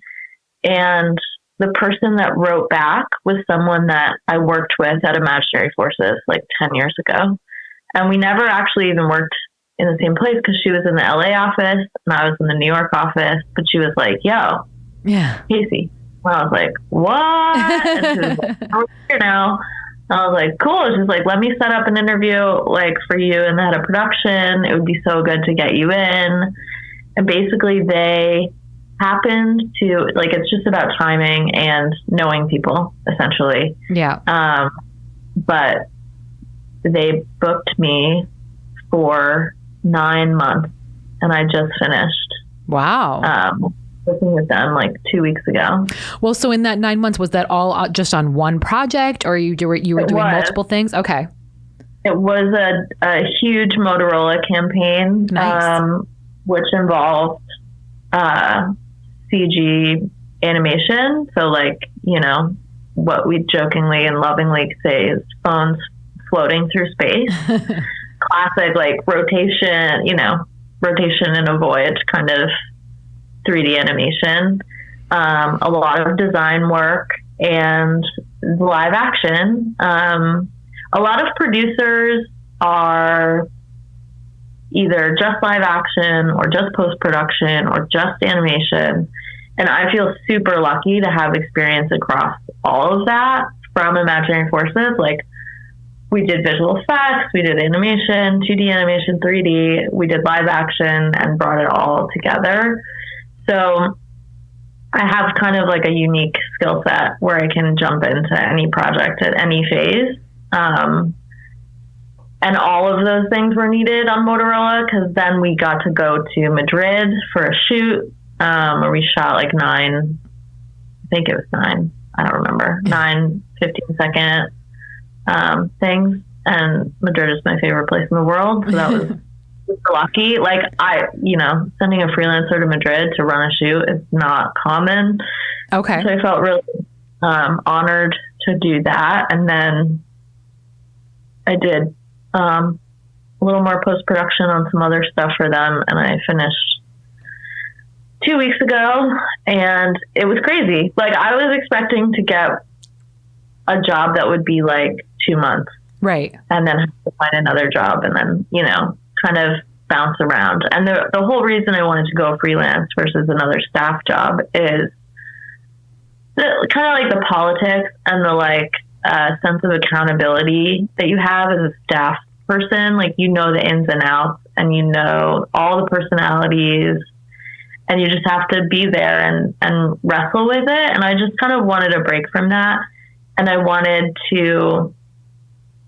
and the person that wrote back was someone that I worked with at Imaginary Forces like 10 years ago. And we never actually even worked in the same place, because she was in the LA office and I was in the New York office. But she was like, yo, Kacie. Well, I was like, what? And she was like, I'm here now. And I was like, cool. She's like, let me set up an interview like for you and the head of production. It would be so good to get you in. And basically they happened to, like, it's just about timing and knowing people, essentially. Yeah. But they booked me for 9 months, and I just finished. Wow. Working with them like 2 weeks ago. Well, so in that 9 months, was that all just on one project, or you were doing multiple things? Okay. It was a huge Motorola campaign, nice. Which involved CG animation. So, like, what we jokingly and lovingly say is phones floating through space. Classic, like, rotation in a void kind of 3D animation, a lot of design work and live action. A lot of producers are either just live action or just post-production or just animation. And I feel super lucky to have experience across all of that from Imaginary Forces. Like, we did visual effects, we did animation, 2D animation, 3D, we did live action, and brought it all together. So I have kind of like a unique skill set where I can jump into any project at any phase. And all of those things were needed on Motorola, because then we got to go to Madrid for a shoot where we shot like 9, I think it was 9, I don't remember, 9 15-second things. And Madrid is my favorite place in the world. So that was super lucky. Like, sending a freelancer to Madrid to run a shoot is not common. Okay. So I felt really honored to do that. And then I did a little more post-production on some other stuff for them, and I finished 2 weeks ago, and it was crazy. Like, I was expecting to get a job that would be like 2 months. Right. And then have to find another job, and then, kind of bounce around. And the whole reason I wanted to go freelance versus another staff job is kind of like the politics and the sense of accountability that you have as a staff person. Like, the ins and outs, and all the personalities, and you just have to be there and wrestle with it. And I just kind of wanted a break from that. And I wanted to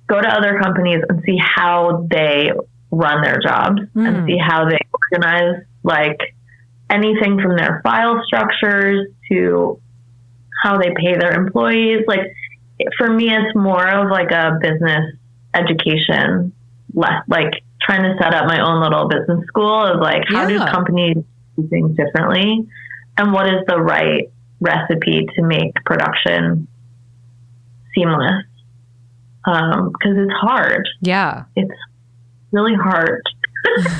go to other companies and see how they run their jobs and see how they organize, like anything from their file structures to how they pay their employees. Like for me, it's more of like a business education, less like trying to set up my own little business school of like, how do companies do things differently? And what is the right recipe to make production seamless? Because it's hard. Yeah. It's really hard.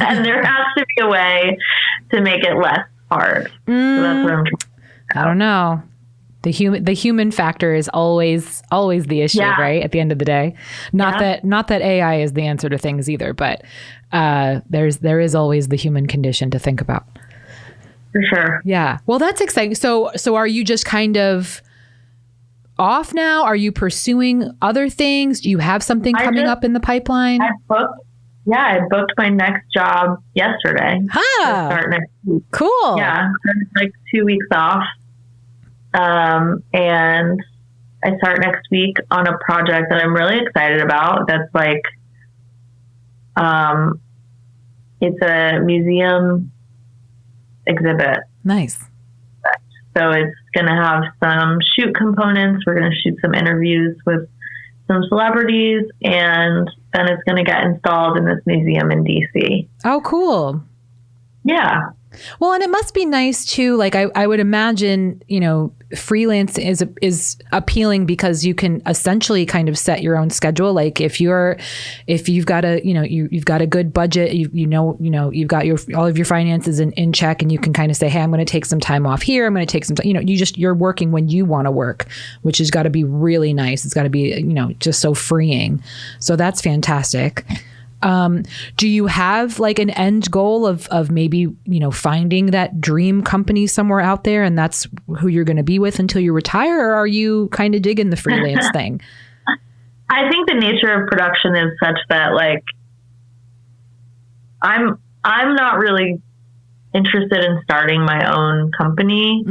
And there has to be a way to make it less hard. So that's what I'm trying to do. I don't know. The human factor is always the issue, right? At the end of the day, not that AI is the answer to things either, but there is always the human condition to think about. For sure. Yeah. Well, that's exciting. So are you just kind of off now? Are you pursuing other things? Do you have something coming up in the pipeline? I booked my next job yesterday. Start next week. Cool. Yeah, like 2 weeks off. And I start next week on a project that I'm really excited about. That's like, it's a museum exhibit. Nice. So it's going to have some shoot components. We're going to shoot some interviews with some celebrities, and then it's going to get installed in this museum in DC. Oh, cool. Yeah. Well, and it must be nice too. Like I would imagine, freelance is appealing because you can essentially kind of set your own schedule. Like if you've got you've got a good budget, you've got all of your finances in check, and you can kind of say, hey, I'm going to take some time off here. I'm going to take some time, you're working when you want to work, which has got to be really nice. It's got to be, just so freeing. So that's fantastic. Do you have like an end goal of maybe, finding that dream company somewhere out there and that's who you're going to be with until you retire? Or are you kind of digging the freelance thing? I think the nature of production is such that like, I'm not really interested in starting my own company,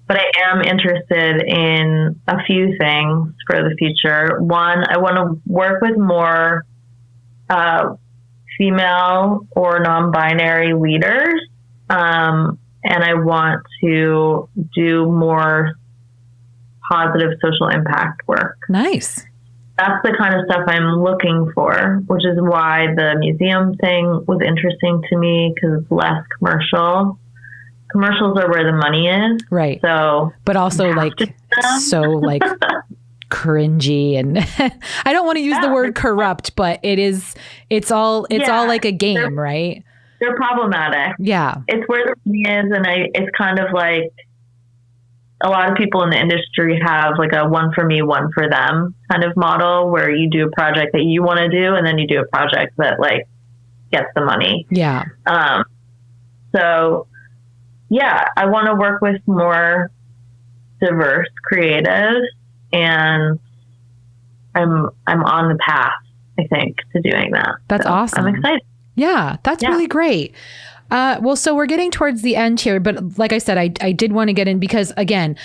but I am interested in a few things for the future. One, I want to work with more female or non-binary leaders. And I want to do more positive social impact work. Nice. That's the kind of stuff I'm looking for, which is why the museum thing was interesting to me, because it's less commercial. Commercials are where the money is. Right. So, but also like cringy, and I don't want to use the word corrupt, but it's all like a game, right? They're problematic. Yeah. It's where the money is, and it's kind of like a lot of people in the industry have like a one for me, one for them kind of model, where you do a project that you want to do, and then you do a project that like gets the money. Yeah. So yeah, I want to work with more diverse creatives, and I'm on the path, I think, to doing that. That's awesome. I'm excited. Yeah, that's really great. Well, so we're getting towards the end here, but like I said, I did want to get in because, again,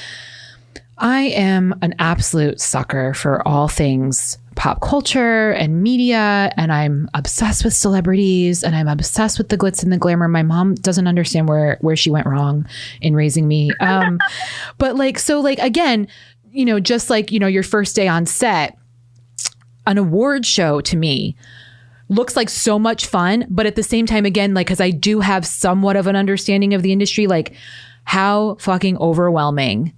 I am an absolute sucker for all things pop culture and media, and I'm obsessed with celebrities, and I'm obsessed with the glitz and the glamour. My mom doesn't understand where she went wrong in raising me. But again, just like, your first day on set, an award show to me looks like so much fun, but at the same time, again, like, cause I do have somewhat of an understanding of the industry, like how fucking overwhelming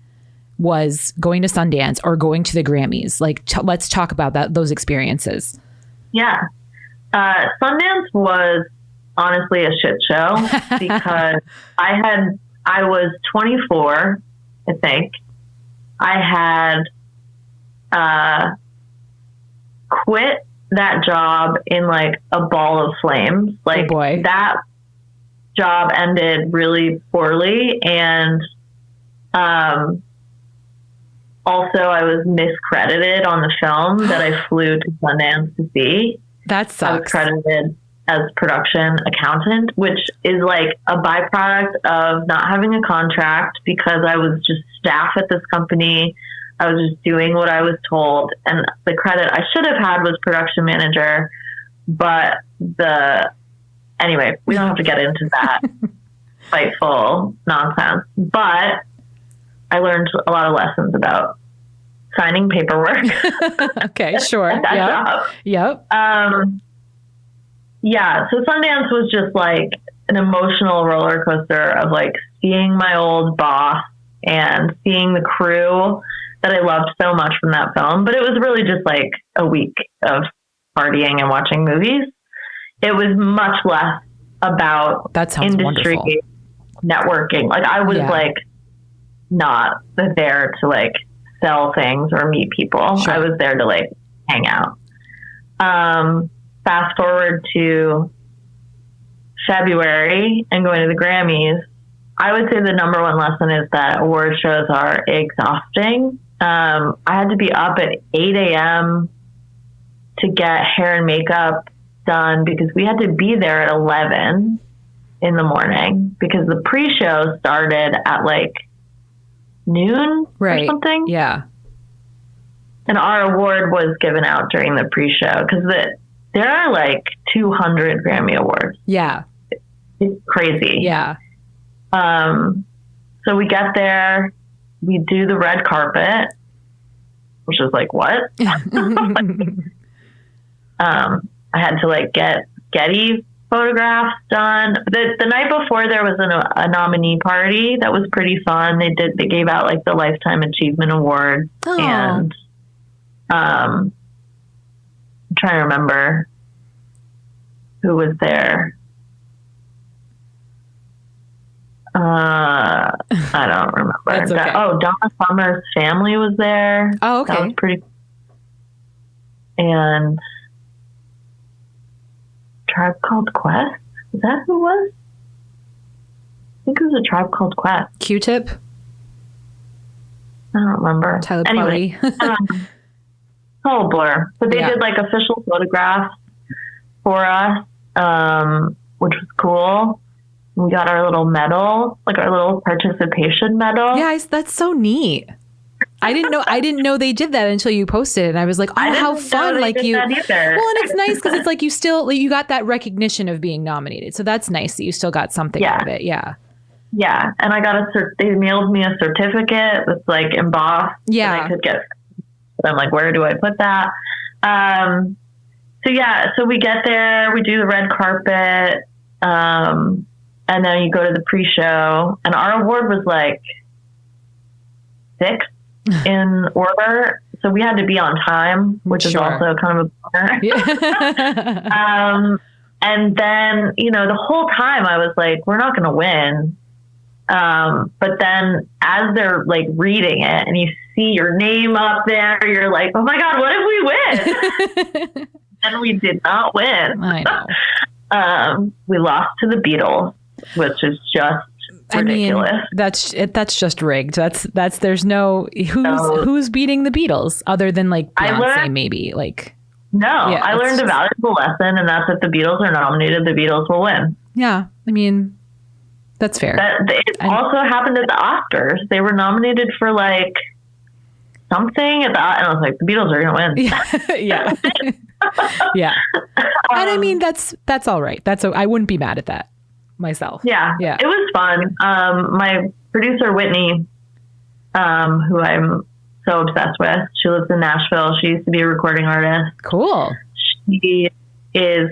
was going to Sundance or going to the Grammys. Like, let's talk about those experiences. Yeah. Sundance was honestly a shit show because I was 24, I think. I had, quit that job in like a ball of flames. Like, oh boy. That job ended really poorly. And, also I was miscredited on the film that I flew to Sundance to see. That sucks. I was credited as production accountant, which is like a byproduct of not having a contract because I was just staff at this company. I was just doing what I was told. And the credit I should have had was production manager. But anyway, we don't have to get into that spiteful nonsense. But I learned a lot of lessons about signing paperwork. Okay, sure. Yep. Yeah. So Sundance was just like an emotional roller coaster of like seeing my old boss and seeing the crew that I loved so much from that film. But it was really just like a week of partying and watching movies. It was much less about industry wonderful. Networking. Like I was like not there to like sell things or meet people. Sure. I was there to like hang out. Fast forward to February and going to the Grammys. I would say the number one lesson is that award shows are exhausting. I had to be up at 8 a.m. to get hair and makeup done because we had to be there at 11 in the morning because the pre-show started at like noon or something. Yeah. And our award was given out during the pre-show because there are like 200 Grammy Awards. Yeah. It's crazy. Yeah. So we get there, we do the red carpet, which is like, what? I had to like get Getty photographs done. The night before there was a nominee party that was pretty fun. They gave out like the Lifetime Achievement Award. Oh. And I'm trying to remember who was there. I don't remember. That's okay. Donna Summer's family was there. Oh, okay. That was pretty. And Tribe Called Quest. Is that who it was? I think it was a Tribe Called Quest. Q-Tip. I don't remember. Tyler anyway, Perry. whole blur. But they did like official photographs for us, which was cool. We got our little medal, like our little participation medal. Yeah, that's so neat. I didn't know they did that until you posted it. And I was like, oh, how fun. Like you. Well, and it's nice because it's like you got that recognition of being nominated. So that's nice that you still got something out of it. Yeah. Yeah. And I got they mailed me a certificate that's like embossed. Yeah. That I could get. I'm like, where do I put that? So we get there, we do the red carpet. And then you go to the pre-show, and our award was like 6 in order. So we had to be on time, which is also kind of a bummer. Yeah. And then, the whole time I was like, we're not going to win. But then as they're like reading it and you see your name up there, you're like, oh my God, what if we win? And we did not win. I know. We lost to the Beatles, which is just ridiculous. I mean, that's just rigged. That's there's no who's beating the Beatles other than like Beyonce maybe like. No, I learned a valuable lesson, and that's if the Beatles are nominated, the Beatles will win. Yeah, I mean, that's fair. It also happened at the Oscars. They were nominated for like something and I was like, the Beatles are going to win. Yeah. Yeah. And I mean, that's all right. I wouldn't be mad at that myself. Yeah. Yeah. It was fun. My producer, Whitney, who I'm so obsessed with, she lives in Nashville. She used to be a recording artist. Cool. She is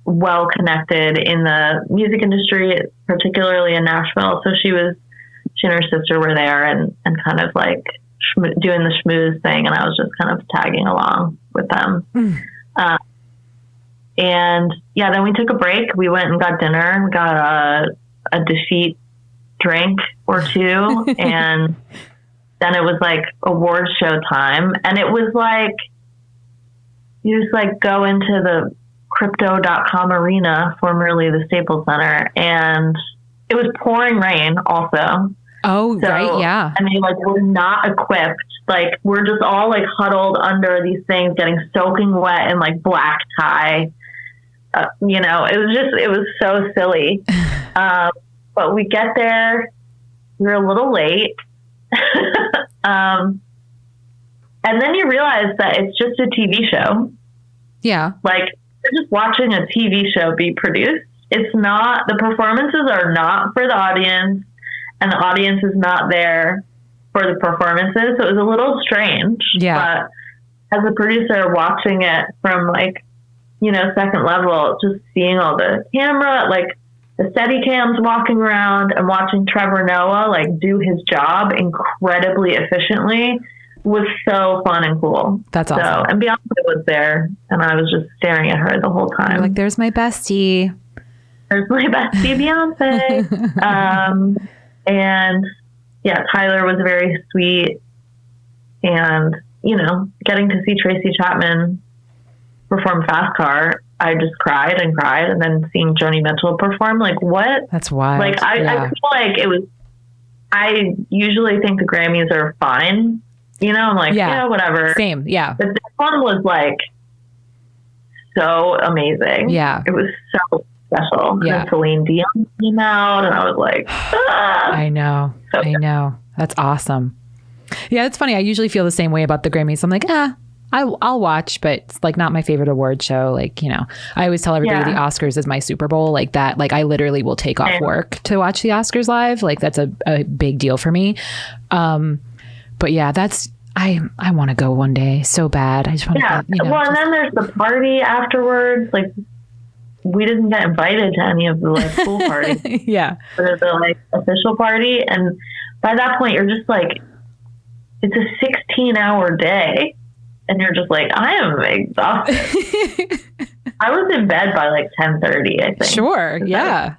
well connected in the music industry, particularly in Nashville. So she and her sister were there and kind of like doing the schmooze thing. And I was just kind of tagging along with them. And yeah, then we took a break. We went and got dinner. We got a defeat drink or two. And then it was like award show time. And it was like, you just like go into the crypto.com arena, formerly the Staples Center. And it was pouring rain also. Oh, so, right. Yeah. I mean, like we're not equipped. Like we're just all like huddled under these things, getting soaking wet in like black tie. it was so silly. But we get there, we're a little late. And then you realize that it's just a TV show. Yeah. Like, you're just watching a TV show be produced. It's not, the performances are not for the audience, and the audience is not there for the performances. So it was a little strange. Yeah. But as a producer watching it from second level, just seeing all the camera, like the steady cams walking around and watching Trevor Noah do his job incredibly efficiently was so fun and cool. That's awesome. So, and Beyonce was there, and I was just staring at her the whole time. You're like, there's my bestie. There's my bestie, Beyonce. And yeah, Tyler was very sweet, and getting to see Tracy Chapman perform Fast Car, I just cried and cried. And then seeing Joni Mitchell perform, what? That's wild. I feel like it was. I usually think the Grammys are fine. I'm like, yeah, whatever. Same, yeah. But this one was so amazing. Yeah. It was so special. Yeah. And Celine Dion came out, and I was like, ah! I know. I know. That's awesome. Yeah, it's funny. I usually feel the same way about the Grammys. I'm like, I'll watch, but it's not my favorite award show. I always tell everybody the Oscars is my Super Bowl, that. I literally will take off work to watch the Oscars live. That's a big deal for me. But yeah, I want to go one day so bad. I just want to. And then there's the party afterwards. We didn't get invited to any of the pool parties. Yeah. For the official party, and by that point, you're just it's a 16-hour day, and you're just I am exhausted. I was in bed by 10:30. I think. Sure. Yeah.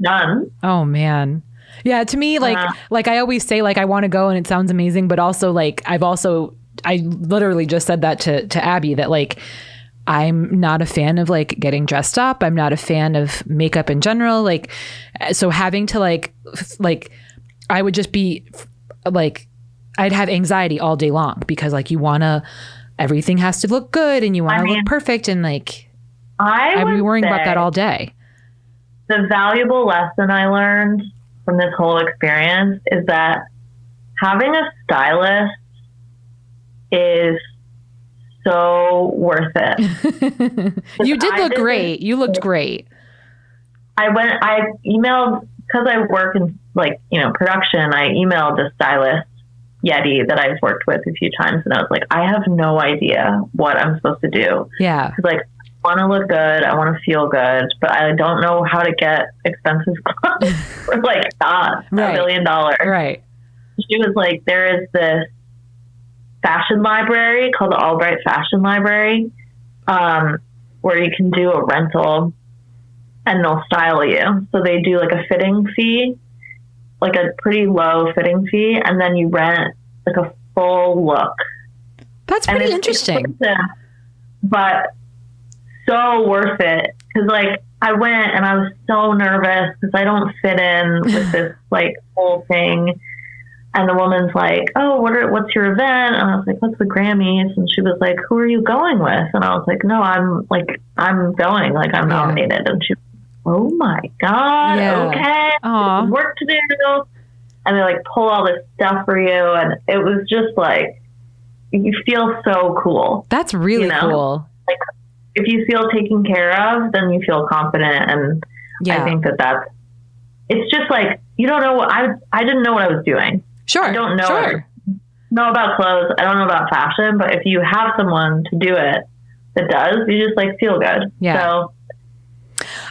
Done. Oh man. Yeah, to me, I always say, I want to go, and it sounds amazing, but also, I literally just said that to Abby, that, I'm not a fan of, getting dressed up. I'm not a fan of makeup in general. So having to, I would just be, I'd have anxiety all day long, because, you want to, everything has to look good, and you want to look perfect, and, I'd be worrying about that all day. The valuable lesson I learned from this whole experience is that having a stylist is so worth it. You did look great. You looked great. I emailed, because I work in production, I emailed the stylist, Yeti, that I've worked with a few times, and I was like, I have no idea what I'm supposed to do. Yeah. Because I want to look good, I want to feel good, but I don't know how to get expensive clothes for not $1 million. Right. She was like, there is this fashion library called the Albright Fashion Library, where you can do a rental and they'll style you. So they do a fitting fee, a pretty low fitting fee, and then you rent a full look. That's pretty interesting. But so worth it, because I went and I was so nervous because I don't fit in with this whole thing. And the woman's like, "Oh, what's your event?" And I was like, "What's the Grammys?" And she was like, "Who are you going with?" And I was like, "No, I'm going. I'm nominated." And she was like, "Oh my God, okay, work to do." And they pull all this stuff for you, and it was just you feel so cool. That's really cool. If you feel taken care of, then you feel confident, and I think it's just you don't know what I didn't know what I was doing. Sure. I don't know about clothes. I don't know about fashion, but if you have someone to do it that does, you just feel good. Yeah. So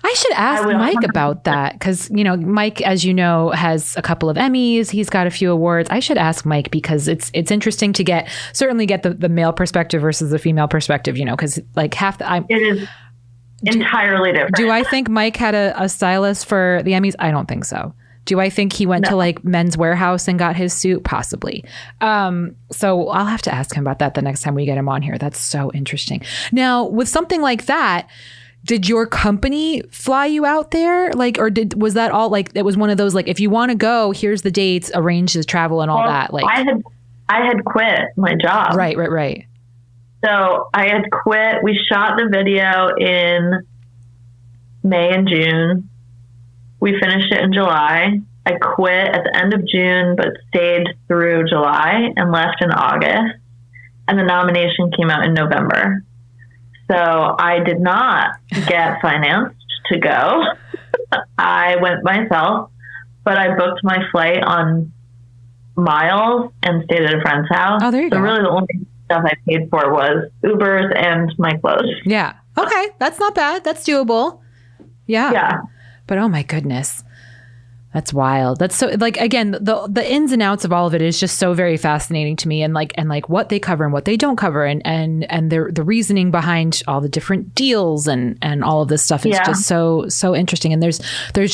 I should ask Mike about that, because, Mike, as you know, has a couple of Emmys. He's got a few awards. I should ask Mike, because it's interesting to certainly get the male perspective versus the female perspective, because it is entirely different. Do I think Mike had a stylist for the Emmys? I don't think so. Do I think he went to Men's Warehouse and got his suit? Possibly. So I'll have to ask him about that the next time we get him on here. That's so interesting. Now, with something like that, did your company fly you out there? Was that all it was one of those, if you want to go, here's the dates, arrange the travel and all that? I had quit my job. Right. So I had quit. We shot the video in May and June. We finished it in July. I quit at the end of June, but stayed through July and left in August. And the nomination came out in November. So I did not get financed to go. I went myself, but I booked my flight on miles and stayed at a friend's house. Oh, there you go. So really the only stuff I paid for was Ubers and my clothes. Yeah. Okay. That's not bad. That's doable. Yeah. Yeah. But oh my goodness. That's wild. That's so like, again, the ins and outs of all of it is just so very fascinating to me, and like what they cover and what they don't cover, and the reasoning behind all the different deals and all of this stuff is just so interesting. And there's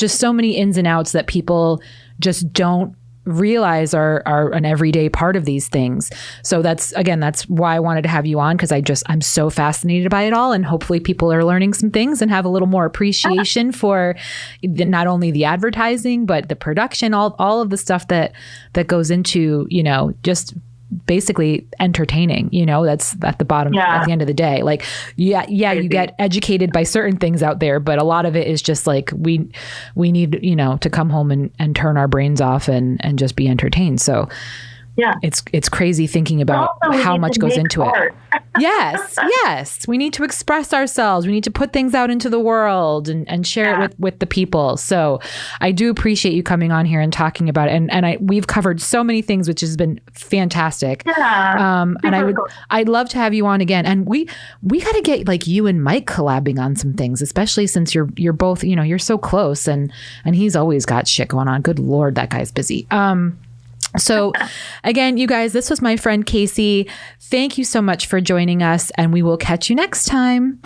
just so many ins and outs that people just don't realize are an everyday part of these things. So that's why I wanted to have you on, because I'm so fascinated by it all, and hopefully people are learning some things and have a little more appreciation for not only the advertising but the production, all of the stuff that goes into, just basically entertaining, that's at the bottom at the end of the day. Like, you get educated by certain things out there, but a lot of it is just like, we need, to come home and turn our brains off and just be entertained. So yeah, it's crazy thinking about how much goes into it. Yes. We need to express ourselves. We need to put things out into the world and share it with the people. So I do appreciate you coming on here and talking about it. And we've covered so many things, which has been fantastic. Yeah. And I'd love to have you on again. And we got to get like you and Mike collabing on some things, especially since you're both, you're so close, and he's always got shit going on. Good Lord, that guy's busy. So again, you guys, this was my friend Kacie. Thank you so much for joining us, and we will catch you next time.